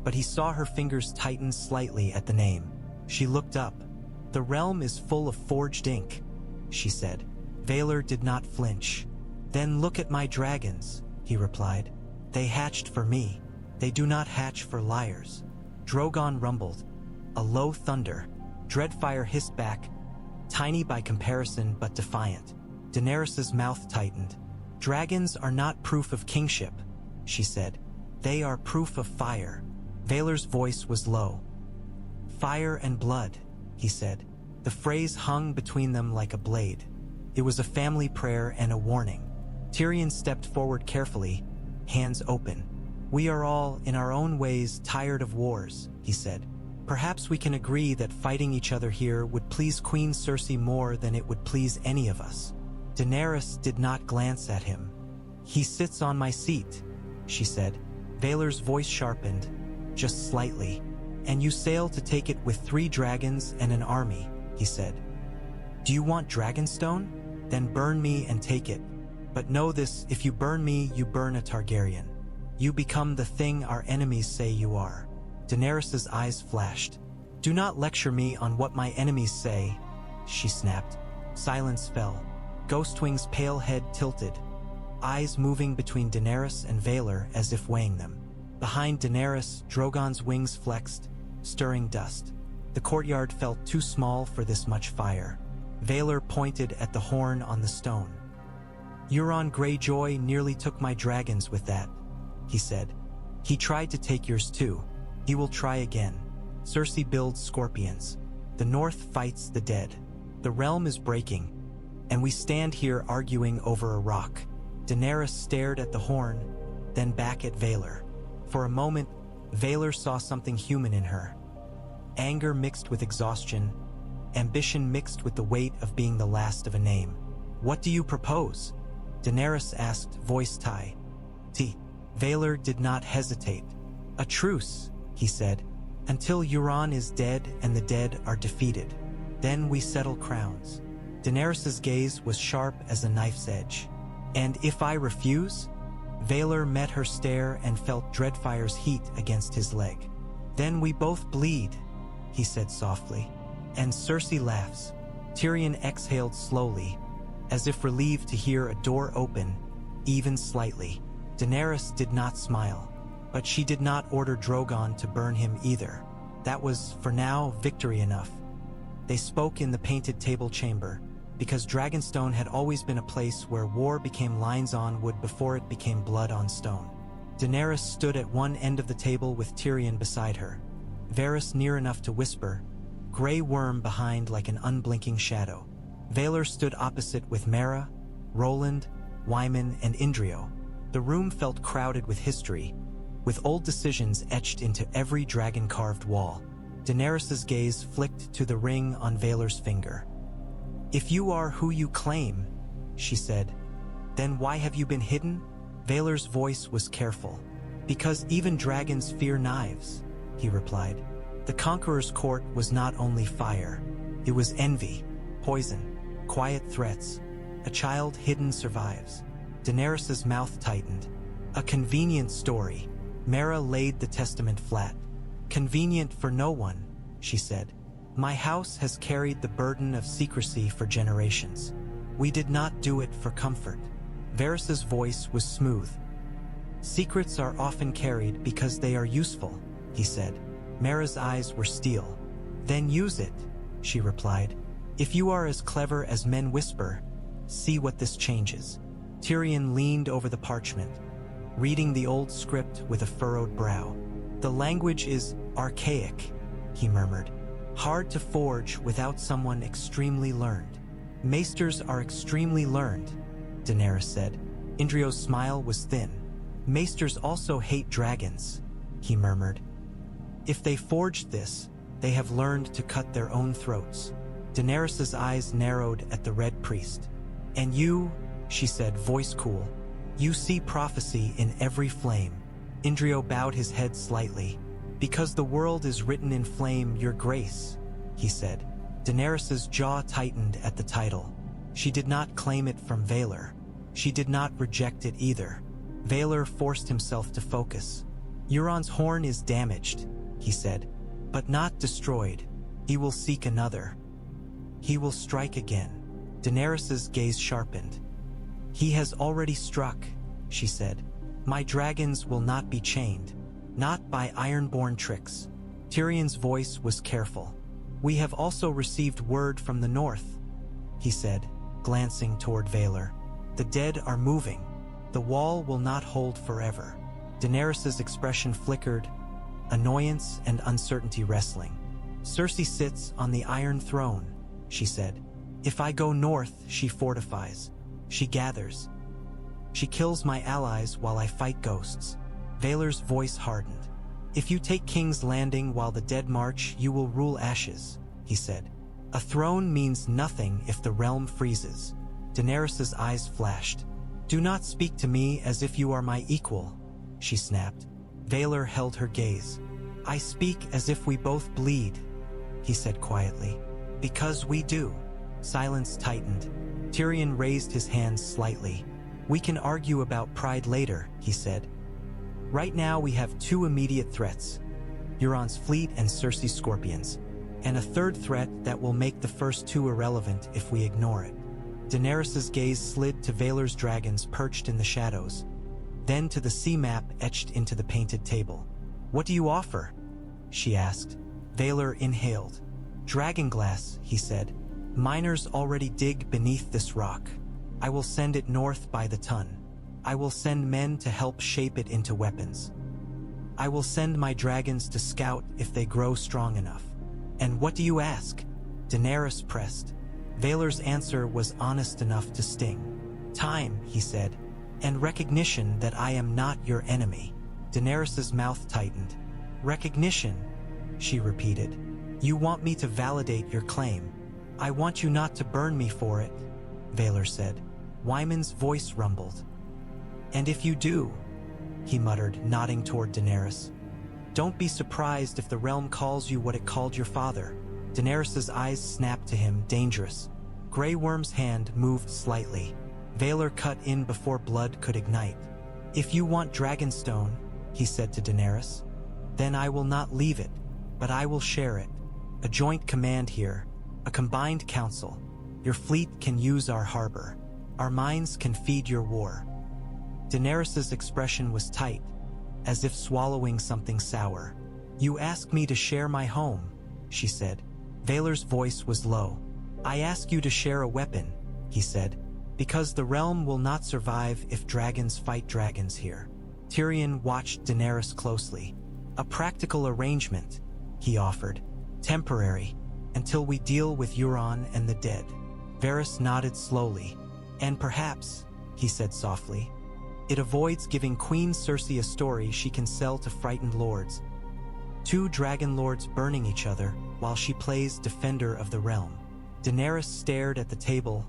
but he saw her fingers tighten slightly at the name. She looked up. "The realm is full of forged ink," she said. Vaelor did not flinch. "Then look at my dragons," he replied. "They hatched for me. They do not hatch for liars." Drogon rumbled. A low thunder. Dreadfire hissed back, tiny by comparison but defiant. Daenerys's mouth tightened. "Dragons are not proof of kingship," she said. "They are proof of fire." Vaelor's voice was low. "Fire and blood," he said. The phrase hung between them like a blade. It was a family prayer and a warning. Tyrion stepped forward carefully, hands open. "We are all, in our own ways, tired of wars," he said. "Perhaps we can agree that fighting each other here would please Queen Cersei more than it would please any of us." Daenerys did not glance at him. "He sits on my seat," she said. Valar's voice sharpened, just slightly. "And you sail to take it with 3 dragons and an army," he said. "Do you want Dragonstone? Then burn me and take it. But know this, if you burn me, you burn a Targaryen. You become the thing our enemies say you are." Daenerys's eyes flashed. "Do not lecture me on what my enemies say," she snapped. Silence fell. Ghostwing's pale head tilted, eyes moving between Daenerys and Valar as if weighing them. Behind Daenerys, Drogon's wings flexed, stirring dust. The courtyard felt too small for this much fire. Valar pointed at the horn on the stone. "Euron Greyjoy nearly took my dragons with that," he said. "He tried to take yours too. He will try again. Cersei builds scorpions. The North fights the dead. The realm is breaking, and we stand here arguing over a rock." Daenerys stared at the horn, then back at Valar. For a moment, Valar saw something human in her. Anger mixed with exhaustion, ambition mixed with the weight of being the last of a name. "What do you propose?" Daenerys asked, voice high. Valar did not hesitate. "A truce," he said, "until Euron is dead and the dead are defeated. Then we settle crowns." Daenerys's gaze was sharp as a knife's edge. "And if I refuse?" Valar met her stare and felt Dreadfire's heat against his leg. "Then we both bleed," he said softly. "And Cersei laughs." Tyrion exhaled slowly, as if relieved to hear a door open, even slightly. Daenerys did not smile, but she did not order Drogon to burn him either. That was, for now, victory enough. They spoke in the painted table chamber, because Dragonstone had always been a place where war became lines on wood before it became blood on stone. Daenerys stood at one end of the table with Tyrion beside her, Varys near enough to whisper, Grey Worm behind like an unblinking shadow. Valar stood opposite with Mera, Roland, Wyman, and Indrio. The room felt crowded with history, with old decisions etched into every dragon-carved wall. Daenerys's gaze flicked to the ring on Valar's finger. "If you are who you claim," she said, "then why have you been hidden?" Valar's voice was careful. "Because even dragons fear knives," he replied. The Conqueror's court was not only fire. It was envy, poison, quiet threats. A child hidden survives. Daenerys's mouth tightened. "A convenient story." Mera laid the testament flat. "Convenient for no one," she said. "My house has carried the burden of secrecy for generations. We did not do it for comfort." Varys's voice was smooth. "Secrets are often carried because they are useful," he said. Mera's eyes were steel. "Then use it," she replied. "If you are as clever as men whisper, see what this changes." Tyrion leaned over the parchment, reading the old script with a furrowed brow. "The language is archaic," he murmured. "Hard to forge without someone extremely learned." "Maesters are extremely learned," Daenerys said. Indrio's smile was thin. "Maesters also hate dragons," he murmured. "If they forged this, they have learned to cut their own throats." Daenerys's eyes narrowed at the Red Priest. "And you," she said, voice cool, "you see prophecy in every flame." Indrio bowed his head slightly. "Because the world is written in flame, your grace," he said. Daenerys's jaw tightened at the title. She did not claim it from Valar. She did not reject it either. Valar forced himself to focus. "Euron's horn is damaged," he said, "but not destroyed. He will seek another. He will strike again." Daenerys's gaze sharpened. "He has already struck," she said. "My dragons will not be chained. Not by ironborn tricks." Tyrion's voice was careful. "We have also received word from the north," he said, glancing toward Valar. "The dead are moving. The wall will not hold forever." Daenerys's expression flickered, annoyance and uncertainty wrestling. "Cersei sits on the Iron Throne," she said. "If I go north, she fortifies. She gathers. She kills my allies while I fight ghosts." Valar's voice hardened. "If you take King's Landing while the dead march, you will rule ashes," he said. "A throne means nothing if the realm freezes." Daenerys's eyes flashed. "Do not speak to me as if you are my equal," she snapped. Valar held her gaze. "I speak as if we both bleed," he said quietly. "Because we do." Silence tightened. Tyrion raised his hands slightly. "We can argue about pride later," he said. "Right now we have two immediate threats. Euron's fleet and Cersei's scorpions. And a third threat that will make the first two irrelevant if we ignore it." Daenerys's gaze slid to Valar's dragons perched in the shadows, then to the sea map etched into the painted table. "What do you offer?" she asked. Valar inhaled. "Dragonglass," he said. "Miners already dig beneath this rock. I will send it north by the ton. I will send men to help shape it into weapons. I will send my dragons to scout if they grow strong enough." "And what do you ask?" Daenerys pressed. Valar's answer was honest enough to sting. "Time," he said, "and recognition that I am not your enemy." Daenerys's mouth tightened. "Recognition," she repeated. "You want me to validate your claim. I want you not to burn me for it," Valar said. Wyman's voice rumbled. "And if you do," he muttered, nodding toward Daenerys, "don't be surprised if the realm calls you what it called your father." Daenerys's eyes snapped to him, dangerous. Grey Worm's hand moved slightly. Valar cut in before blood could ignite. "If you want Dragonstone," he said to Daenerys, "then I will not leave it, but I will share it. A joint command here, a combined council. Your fleet can use our harbor. Our minds can feed your war." Daenerys's expression was tight, as if swallowing something sour. "You ask me to share my home," she said. Valar's voice was low. "I ask you to share a weapon," he said, "because the realm will not survive if dragons fight dragons here." Tyrion watched Daenerys closely. "A practical arrangement," he offered. "Temporary, until we deal with Euron and the dead." Varys nodded slowly. "And perhaps," he said softly, "it avoids giving Queen Cersei a story she can sell to frightened lords. Two Dragonlords burning each other while she plays defender of the realm." Daenerys stared at the table,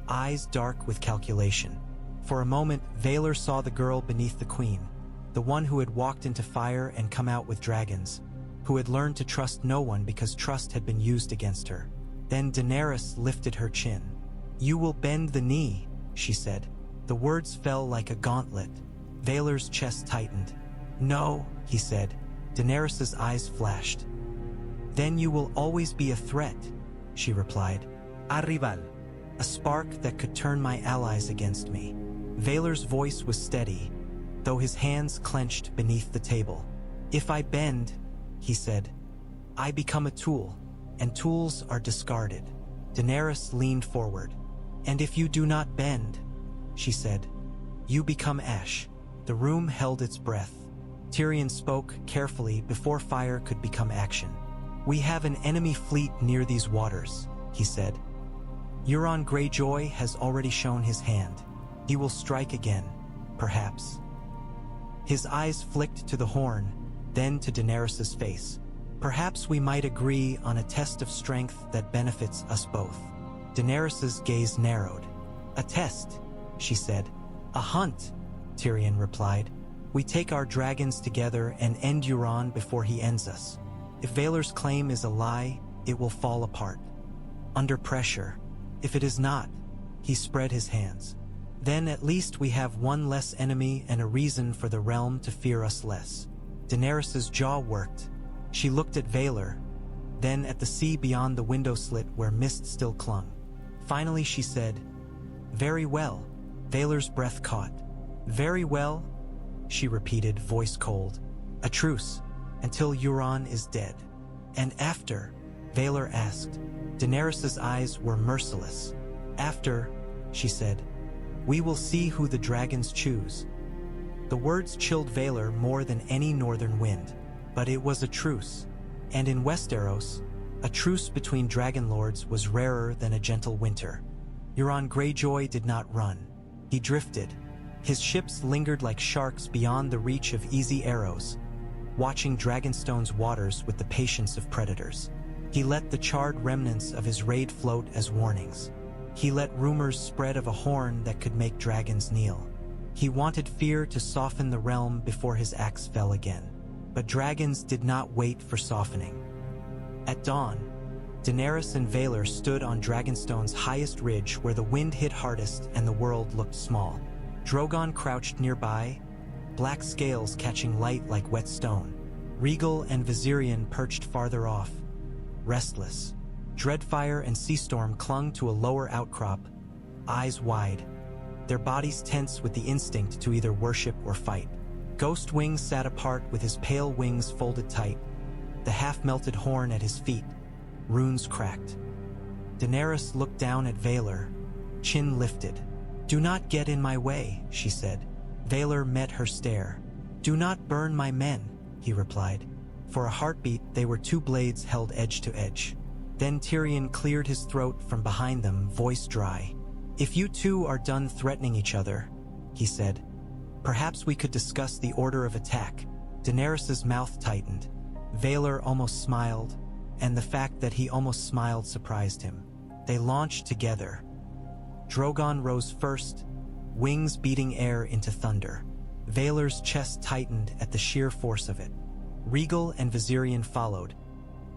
eyes dark with calculation. For a moment, Valar saw the girl beneath the queen, the one who had walked into fire and come out with dragons, who had learned to trust no one because trust had been used against her. Then Daenerys lifted her chin. "You will bend the knee," she said. The words fell like a gauntlet. Valar's chest tightened. "No," he said. Daenerys's eyes flashed. "Then you will always be a threat," she replied. "A rival, a spark that could turn my allies against me." Valar's voice was steady, though his hands clenched beneath the table. "If I bend," he said, "I become a tool, and tools are discarded." Daenerys leaned forward. "And if you do not bend," she said, "you become ash." The room held its breath. Tyrion spoke carefully before fire could become action. "We have an enemy fleet near these waters," he said. "Euron Greyjoy has already shown his hand. He will strike again, perhaps." His eyes flicked to the horn, then to Daenerys's face. "Perhaps we might agree on a test of strength that benefits us both." Daenerys's gaze narrowed. "A test," she said. "A hunt," Tyrion replied. "We take our dragons together and end Euron before he ends us. If Valar's claim is a lie, it will fall apart. Under pressure. If it is not," he spread his hands, "then at least we have one less enemy and a reason for the realm to fear us less." Daenerys's jaw worked. She looked at Valar, then at the sea beyond the window slit where mist still clung. Finally she said, "Very well." Valar's breath caught. "Very well," she repeated, voice cold. "A truce, until Euron is dead." "And after?" Valar asked. Daenerys's eyes were merciless. "After," she said, "we will see who the dragons choose." The words chilled Valar more than any northern wind. But it was a truce. And in Westeros, a truce between Dragonlords was rarer than a gentle winter. Euron Greyjoy did not run. He drifted. His ships lingered like sharks beyond the reach of easy arrows, watching Dragonstone's waters with the patience of predators. He let the charred remnants of his raid float as warnings. He let rumors spread of a horn that could make dragons kneel. He wanted fear to soften the realm before his axe fell again. But dragons did not wait for softening. At dawn, Daenerys and Vaelor stood on Dragonstone's highest ridge where the wind hit hardest and the world looked small. Drogon crouched nearby, black scales catching light like wet stone. Rhaegal and Viserion perched farther off, restless. Dreadfire and Seastorm clung to a lower outcrop, eyes wide, their bodies tense with the instinct to either worship or fight. Ghostwing sat apart with his pale wings folded tight, the half-melted horn at his feet, runes cracked. Daenerys looked down at Vaelor, chin lifted. "Do not get in my way," she said. Vaelor met her stare. "Do not burn my men," he replied. For a heartbeat, they were two blades held edge to edge. Then Tyrion cleared his throat from behind them, voice dry. "If you two are done threatening each other," he said, "perhaps we could discuss the order of attack." Daenerys's mouth tightened. Vaelor almost smiled, and the fact that he almost smiled surprised him. They launched together. Drogon rose first, wings beating air into thunder. Vaelor's chest tightened at the sheer force of it. Rhaegal and Viserion followed,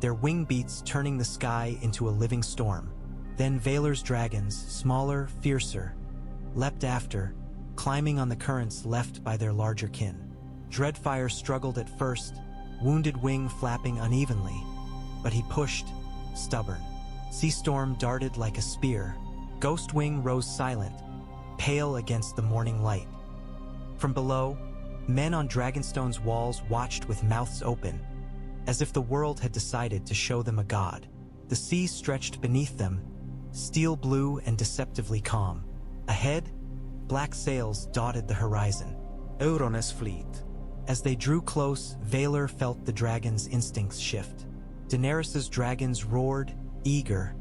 their wing beats turning the sky into a living storm. Then Vaelor's dragons, smaller, fiercer, leapt after, climbing on the currents left by their larger kin. Dreadfire struggled at first, wounded wing flapping unevenly, but he pushed, stubborn. Seastorm darted like a spear. Ghostwing rose silent, pale against the morning light. From below, men on Dragonstone's walls watched with mouths open, as if the world had decided to show them a god. The sea stretched beneath them, steel blue and deceptively calm. Ahead, black sails dotted the horizon. Euron's fleet. As they drew close, Vaelor felt the dragon's instincts shift. Daenerys's dragons roared, eager,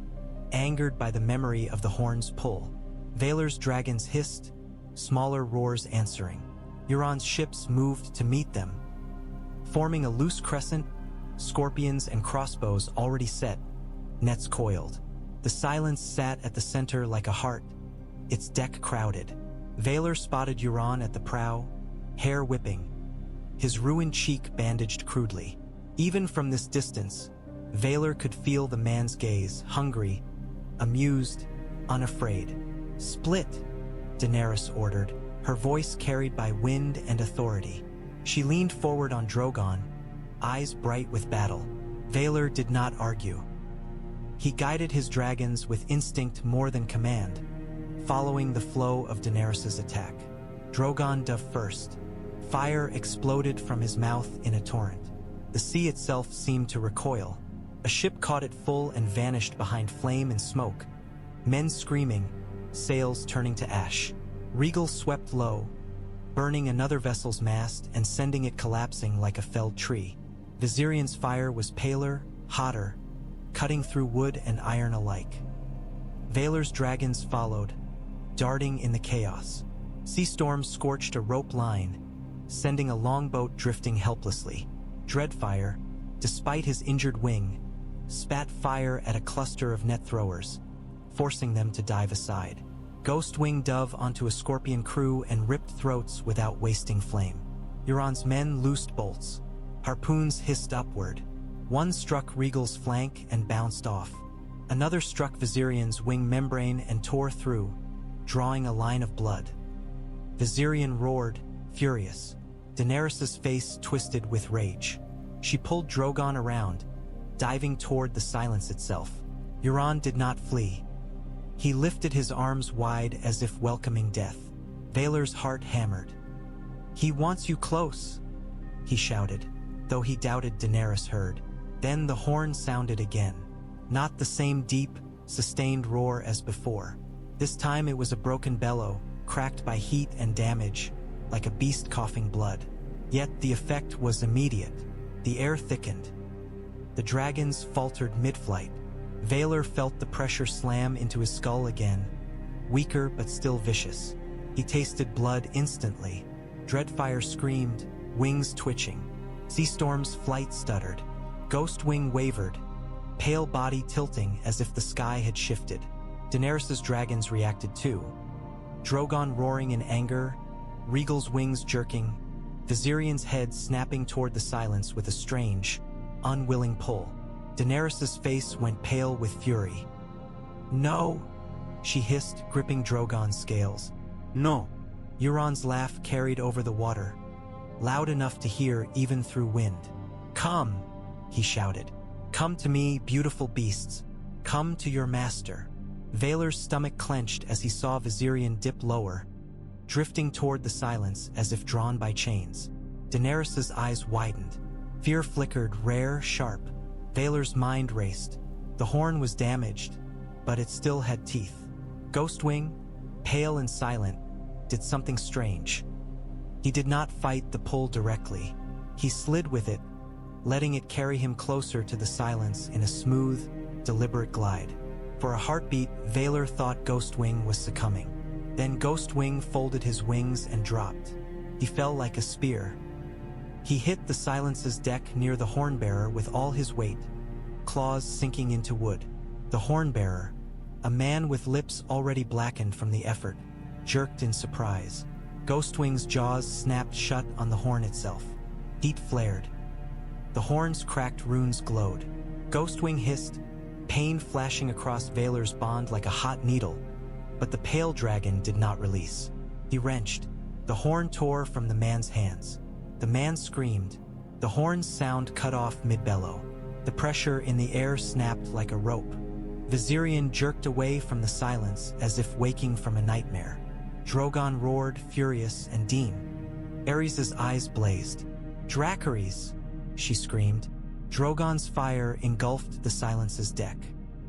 angered by the memory of the horn's pull. Vaelor's dragons hissed, smaller roars answering. Euron's ships moved to meet them, forming a loose crescent, scorpions and crossbows already set, nets coiled. The silence sat at the center like a heart, its deck crowded. Vaelor spotted Euron at the prow, hair whipping, his ruined cheek bandaged crudely. Even from this distance, Vaelor could feel the man's gaze, hungry, amused, unafraid. "Split," Daenerys ordered, her voice carried by wind and authority. She leaned forward on Drogon, eyes bright with battle. Vaelor did not argue. He guided his dragons with instinct more than command, following the flow of Daenerys's attack. Drogon dove first. Fire exploded from his mouth in a torrent. The sea itself seemed to recoil. A ship caught it full and vanished behind flame and smoke. Men screaming, sails turning to ash. Rhaegal swept low, burning another vessel's mast and sending it collapsing like a felled tree. Viserion's fire was paler, hotter, cutting through wood and iron alike. Vaelor's dragons followed, darting in the chaos. Seastorm scorched a rope line, sending a longboat drifting helplessly. Dreadfire, despite his injured wing, spat fire at a cluster of net throwers, forcing them to dive aside. Ghostwing dove onto a scorpion crew and ripped throats without wasting flame. Euron's men loosed bolts. Harpoons hissed upward. One struck Rhaegal's flank and bounced off. Another struck Viserion's wing membrane and tore through, drawing a line of blood. Viserion roared, furious. Daenerys's face twisted with rage. She pulled Drogon around, diving toward the silence itself. Euron did not flee. He lifted his arms wide as if welcoming death. Vaelor's heart hammered. "He wants you close," he shouted, though he doubted Daenerys heard. Then the horn sounded again. Not the same deep, sustained roar as before. This time it was a broken bellow, cracked by heat and damage, like a beast coughing blood. Yet the effect was immediate. The air thickened. The dragons faltered mid-flight. Vaelor felt the pressure slam into his skull again, weaker but still vicious. He tasted blood instantly. Dreadfire screamed, wings twitching. Seastorm's flight stuttered. Ghostwing wavered, pale body tilting as if the sky had shifted. Daenerys's dragons reacted too. Drogon roaring in anger, Rhaegal's wings jerking, Viserion's head snapping toward the silence with a strange, unwilling pull. Daenerys's face went pale with fury. "No," she hissed, gripping Drogon's scales. No. Euron's laugh carried over the water, loud enough to hear even through wind. "Come," he shouted. "Come to me, beautiful beasts. Come to your master." Valar's stomach clenched as he saw Viserion dip lower, drifting toward the silence as if drawn by chains. Daenerys's eyes widened. Fear flickered, rare, sharp. Valar's mind raced. The horn was damaged, but it still had teeth. Ghostwing, pale and silent, did something strange. He did not fight the pull directly. He slid with it, letting it carry him closer to the silence in a smooth, deliberate glide. For a heartbeat, Valar thought Ghostwing was succumbing. Then Ghostwing folded his wings and dropped. He fell like a spear. He hit the silence's deck near the Hornbearer with all his weight, claws sinking into wood. The Hornbearer, a man with lips already blackened from the effort, jerked in surprise. Ghostwing's jaws snapped shut on the horn itself. Heat flared. The horn's cracked runes glowed. Ghostwing hissed, pain flashing across Valar's bond like a hot needle, but the pale dragon did not release. He wrenched. The horn tore from the man's hands. The man screamed. The horn's sound cut off mid-bellow. The pressure in the air snapped like a rope. Viserion jerked away from the silence as if waking from a nightmare. Drogon roared, furious and Dean. Aerys' eyes blazed. "Dracarys!" she screamed. Drogon's fire engulfed the silence's deck.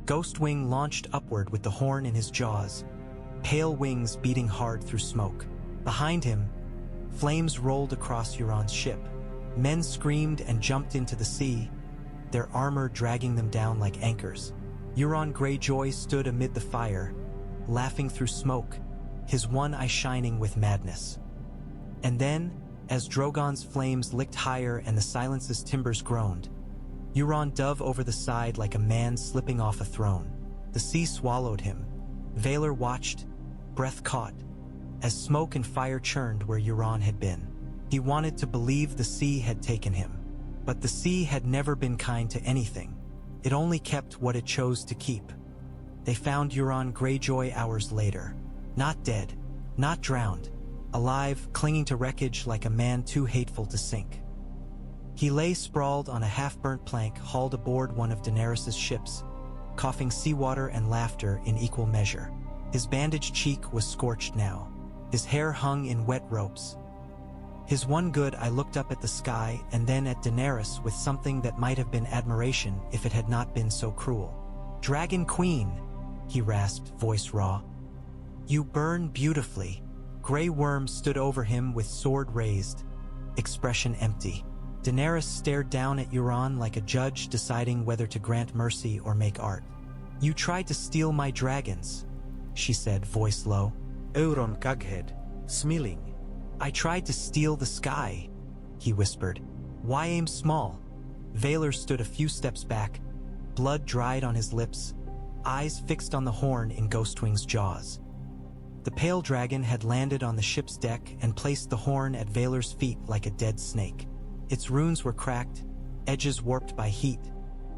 Ghostwing launched upward with the horn in his jaws, pale wings beating hard through smoke. Behind him, flames rolled across Euron's ship. Men screamed and jumped into the sea, their armor dragging them down like anchors. Euron Greyjoy stood amid the fire, laughing through smoke, his one eye shining with madness. And then, as Drogon's flames licked higher and the silence's timbers groaned, Euron dove over the side like a man slipping off a throne. The sea swallowed him. Valar watched, breath caught, as smoke and fire churned where Euron had been. He wanted to believe the sea had taken him. But the sea had never been kind to anything. It only kept what it chose to keep. They found Euron Greyjoy hours later. Not dead, not drowned, alive, clinging to wreckage like a man too hateful to sink. He lay sprawled on a half-burnt plank hauled aboard one of Daenerys' ships, coughing seawater and laughter in equal measure. His bandaged cheek was scorched now. His hair hung in wet ropes. His one good eye looked up at the sky and then at Daenerys with something that might have been admiration if it had not been so cruel. "Dragon Queen," he rasped, voice raw. "You burn beautifully." Grey Worm stood over him with sword raised, expression empty. Daenerys stared down at Euron like a judge deciding whether to grant mercy or make art. "You tried to steal my dragons," she said, voice low. Euron Caghead, smiling. "I tried to steal the sky," he whispered. "Why aim small?" Valar stood a few steps back, blood dried on his lips, eyes fixed on the horn in Ghostwing's jaws. The pale dragon had landed on the ship's deck and placed the horn at Valar's feet like a dead snake. Its runes were cracked, edges warped by heat,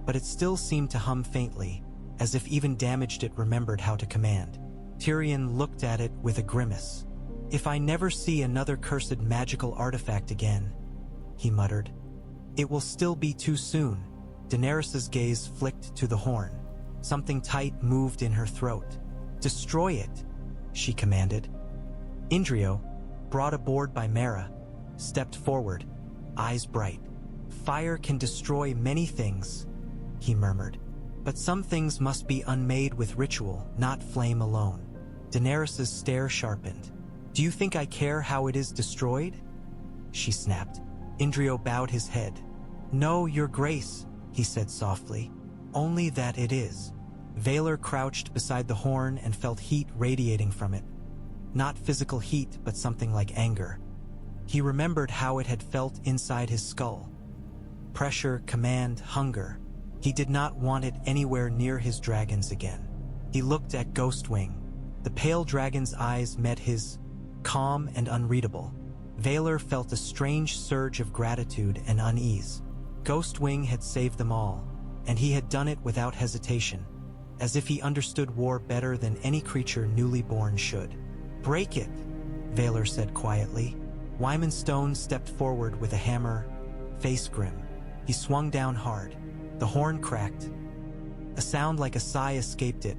but it still seemed to hum faintly, as if even damaged it remembered how to command. Tyrion looked at it with a grimace. "If I never see another cursed magical artifact again," he muttered, "it will still be too soon." Daenerys' gaze flicked to the horn. Something tight moved in her throat. "Destroy it," she commanded. Indrio, brought aboard by Mera, stepped forward, eyes bright. "Fire can destroy many things," he murmured. "But some things must be unmade with ritual, not flame alone." Daenerys' stare sharpened. "Do you think I care how it is destroyed?" she snapped. Indrio bowed his head. "No, your grace," he said softly. "Only that it is." Valar crouched beside the horn and felt heat radiating from it. Not physical heat, but something like anger. He remembered how it had felt inside his skull. Pressure, command, hunger. He did not want it anywhere near his dragons again. He looked at Ghostwing. The pale dragon's eyes met his, calm and unreadable. Vaelor felt a strange surge of gratitude and unease. Ghostwing had saved them all, and he had done it without hesitation, as if he understood war better than any creature newly born should. "Break it," Vaelor said quietly. Wyman Stone stepped forward with a hammer, face grim. He swung down hard. The horn cracked. A sound like a sigh escaped it.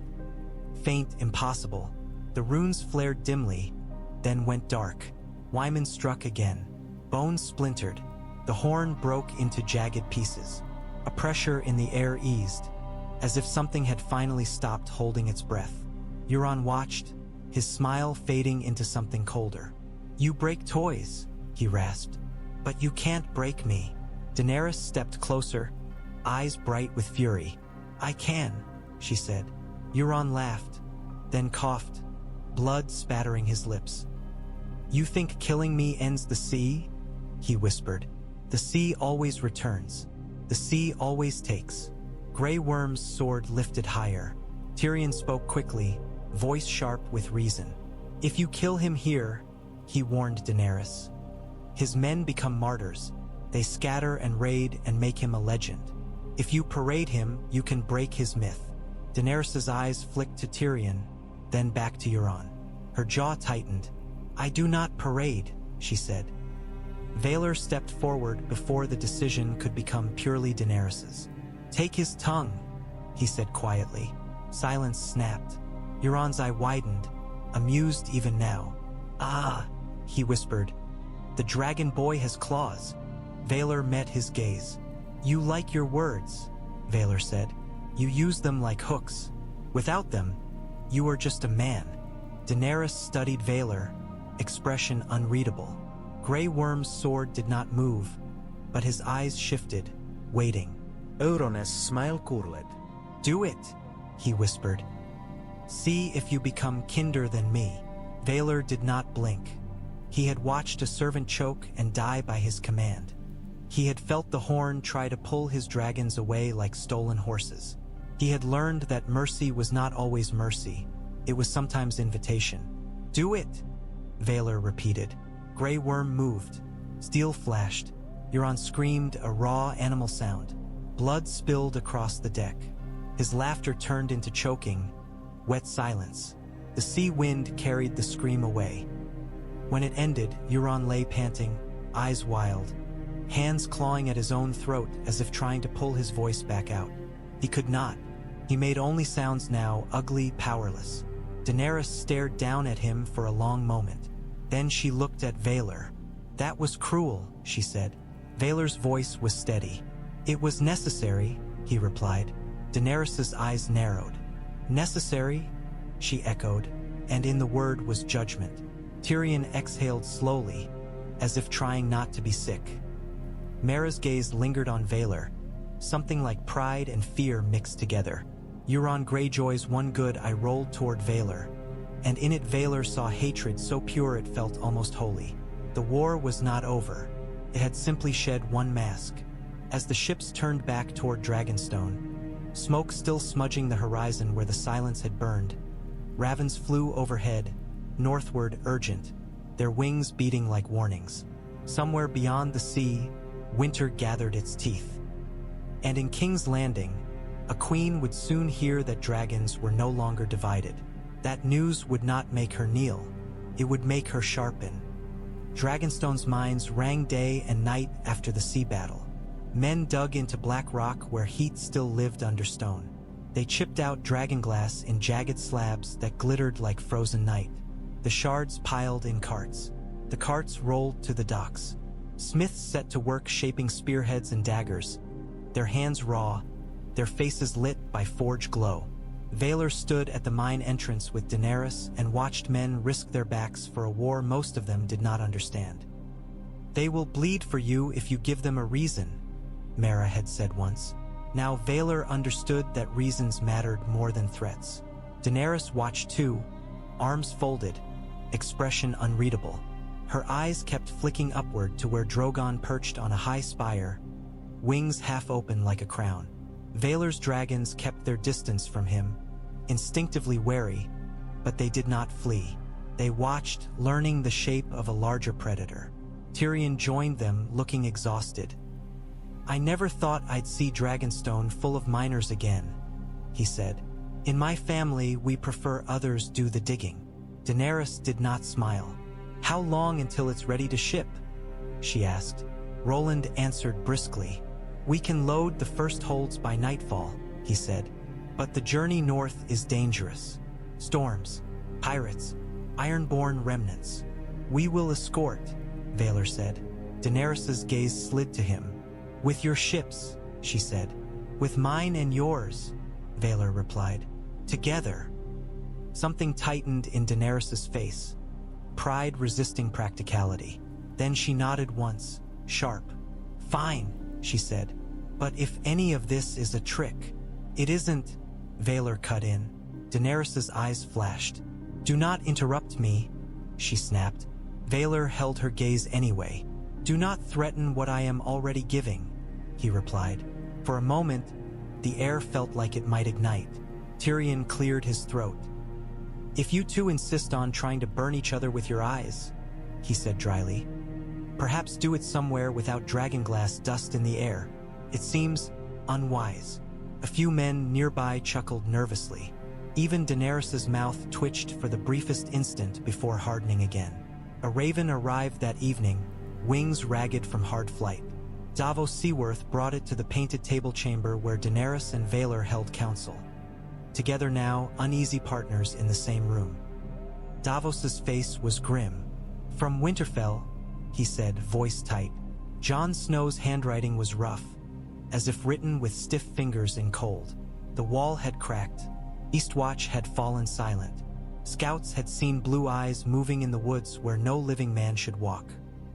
Faint, impossible. The runes flared dimly, then went dark. Wyman struck again. Bones splintered. The horn broke into jagged pieces. A pressure in the air eased, as if something had finally stopped holding its breath. Euron watched, his smile fading into something colder. "You break toys," he rasped. "But you can't break me." Daenerys stepped closer, eyes bright with fury. "I can," she said. Euron laughed, then coughed, blood spattering his lips. "You think killing me ends the sea?" he whispered. "The sea always returns. The sea always takes." Grey Worm's sword lifted higher. Tyrion spoke quickly, voice sharp with reason. "If you kill him here," he warned Daenerys, "his men become martyrs. They scatter and raid and make him a legend. If you parade him, you can break his myth." Daenerys' eyes flicked to Tyrion, then back to Euron. Her jaw tightened. "I do not parade," she said. Vaelor stepped forward before the decision could become purely Daenerys's. "Take his tongue," he said quietly. Silence snapped. Euron's eye widened, amused even now. "Ah," he whispered. "The dragon boy has claws." Vaelor met his gaze. "You like your words," Vaelor said. "You use them like hooks. Without them, you are just a man." Daenerys studied Vaelor, expression unreadable. Grey Worm's sword did not move, but his eyes shifted, waiting. Euron's smile curled. "Do it," he whispered. "See if you become kinder than me." Vaelor did not blink. He had watched a servant choke and die by his command. He had felt the horn try to pull his dragons away like stolen horses. He had learned that mercy was not always mercy. It was sometimes invitation. "Do it," Vaelor repeated. Grey Worm moved. Steel flashed. Euron screamed a raw animal sound. Blood spilled across the deck. His laughter turned into choking, wet silence. The sea wind carried the scream away. When it ended, Euron lay panting, eyes wild, hands clawing at his own throat as if trying to pull his voice back out. He could not. He made only sounds now, ugly, powerless. Daenerys stared down at him for a long moment. Then she looked at Vaelor. "That was cruel," she said. Vaelor's voice was steady. "It was necessary," he replied. Daenerys' eyes narrowed. "Necessary?" she echoed, and in the word was judgment. Tyrion exhaled slowly, as if trying not to be sick. Mera's gaze lingered on Vaelor, something like pride and fear mixed together. Euron Greyjoy's one good eye rolled toward Vaelor, and in it Vaelor saw hatred so pure it felt almost holy. The war was not over. It had simply shed one mask. As the ships turned back toward Dragonstone, smoke still smudging the horizon where the silence had burned, ravens flew overhead, northward urgent, their wings beating like warnings. Somewhere beyond the sea, winter gathered its teeth. And in King's Landing, a queen would soon hear that dragons were no longer divided. That news would not make her kneel. It would make her sharpen. Dragonstone's mines rang day and night after the sea battle. Men dug into black rock where heat still lived under stone. They chipped out dragonglass in jagged slabs that glittered like frozen night. The shards piled in carts. The carts rolled to the docks. Smiths set to work shaping spearheads and daggers, their hands raw, their faces lit by forge glow. Vaelor stood at the mine entrance with Daenerys and watched men risk their backs for a war most of them did not understand. "They will bleed for you if you give them a reason," Mera had said once. Now Vaelor understood that reasons mattered more than threats. Daenerys watched too, arms folded, expression unreadable. Her eyes kept flicking upward to where Drogon perched on a high spire, wings half open like a crown. Vaelor's dragons kept their distance from him, instinctively wary, but they did not flee. They watched, learning the shape of a larger predator. Tyrion joined them, looking exhausted. "I never thought I'd see Dragonstone full of miners again," he said. "In my family, we prefer others do the digging." Daenerys did not smile. "How long until it's ready to ship?" she asked. Roland answered briskly. "We can load the first holds by nightfall," he said. "But the journey north is dangerous. Storms, pirates, ironborn remnants. We will escort," Valar said. Daenerys's gaze slid to him. "With your ships," she said. "With mine and yours," Valar replied. "Together." Something tightened in Daenerys's face, pride resisting practicality. Then she nodded once, sharp. "Fine," she said. "But if any of this is a trick..." "It isn't," Valar cut in. Daenerys's eyes flashed. "Do not interrupt me," she snapped. Valar held her gaze anyway. "Do not threaten what I am already giving," he replied. For a moment, the air felt like it might ignite. Tyrion cleared his throat. "If you two insist on trying to burn each other with your eyes," he said dryly, "perhaps do it somewhere without dragonglass dust in the air. It seems unwise." A few men nearby chuckled nervously. Even Daenerys's mouth twitched for the briefest instant before hardening again. A raven arrived that evening, wings ragged from hard flight. Davos Seaworth brought it to the painted table chamber where Daenerys and Valar held council. Together now, uneasy partners in the same room. Davos's face was grim. "From Winterfell," he said, voice tight. Jon Snow's handwriting was rough, as if written with stiff fingers in cold. The wall had cracked. Eastwatch had fallen silent. Scouts had seen blue eyes moving in the woods where no living man should walk.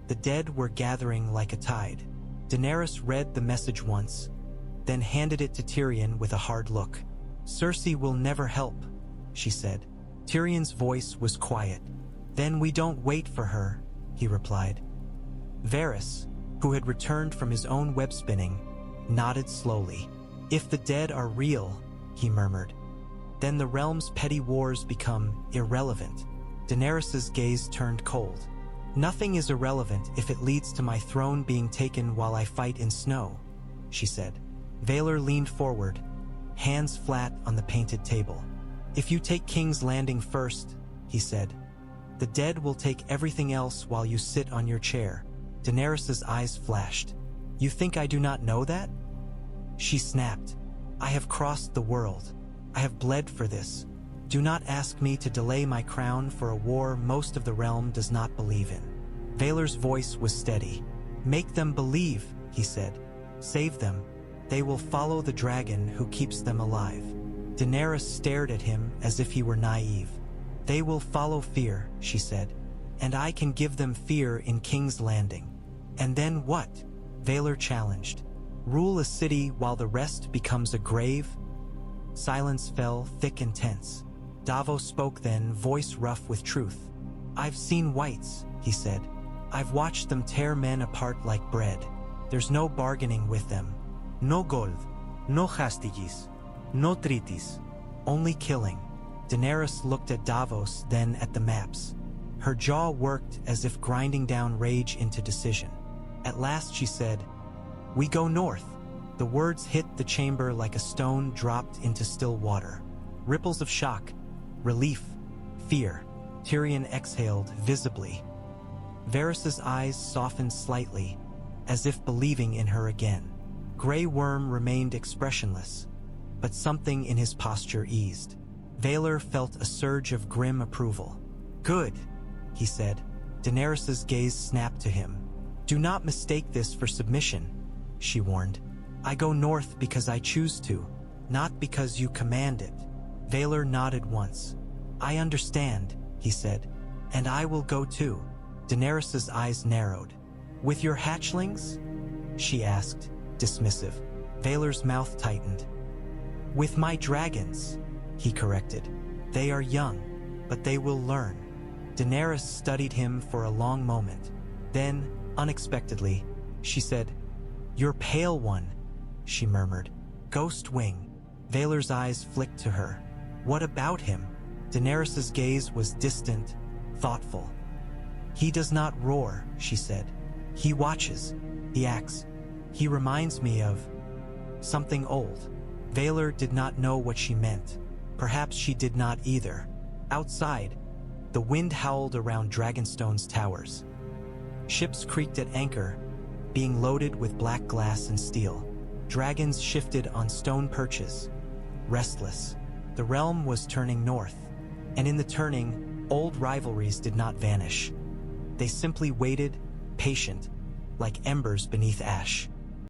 The dead were gathering like a tide. Daenerys read the message once, then handed it to Tyrion with a hard look. "Cersei will never help," she said. Tyrion's voice was quiet. "Then we don't wait for her," he replied. Varys, who had returned from his own web spinning, nodded slowly. "If the dead are real," he murmured, "then the realm's petty wars become irrelevant." Daenerys's gaze turned cold. "Nothing is irrelevant if it leads to my throne being taken while I fight in snow," she said. Valar leaned forward, hands flat on the painted table. "If you take King's Landing first," he said, "the dead will take everything else while you sit on your chair." Daenerys's eyes flashed. "You think I do not know that?" She snapped. "I have crossed the world. I have bled for this. Do not ask me to delay my crown for a war most of the realm does not believe in." Valar's voice was steady. "Make them believe," he said. "Save them. They will follow the dragon who keeps them alive." Daenerys stared at him as if he were naive. "They will follow fear," she said, "and I can give them fear in King's Landing." "And then what?" Valar challenged. "Rule a city while the rest becomes a grave?" Silence fell, thick and tense. Davos spoke then, voice rough with truth. "I've seen whites," he said. "I've watched them tear men apart like bread. There's no bargaining with them. No gold, no hostages, no treaties, only killing." Daenerys looked at Davos, then at the maps. Her jaw worked as if grinding down rage into decision. At last she said, "We go north." The words hit the chamber like a stone dropped into still water. Ripples of shock, relief, fear. Tyrion exhaled visibly. Varys's eyes softened slightly, as if believing in her again. Grey Worm remained expressionless, but something in his posture eased. Valar felt a surge of grim approval. "Good," he said. Daenerys's gaze snapped to him. "Do not mistake this for submission," she warned. "I go north because I choose to, not because you command it." Valar nodded once. "I understand," he said, "and I will go too." Daenerys's eyes narrowed. "With your hatchlings?" she asked, dismissive. Valar's mouth tightened. "With my dragons," he corrected. "They are young, but they will learn." Daenerys studied him for a long moment. Then, unexpectedly, she said, "Your pale one," she murmured. "Ghost Wing." Valar's eyes flicked to her. What about him? Daenerys's gaze was distant, thoughtful. He does not roar, she said. He watches. He acts. He reminds me of something old. Valar did not know what she meant. Perhaps she did not either. Outside, the wind howled around Dragonstone's towers. Ships creaked at anchor, being loaded with black glass and steel. Dragons shifted on stone perches, restless. The realm was turning north, and in the turning, old rivalries did not vanish. They simply waited, patient, like embers beneath ash.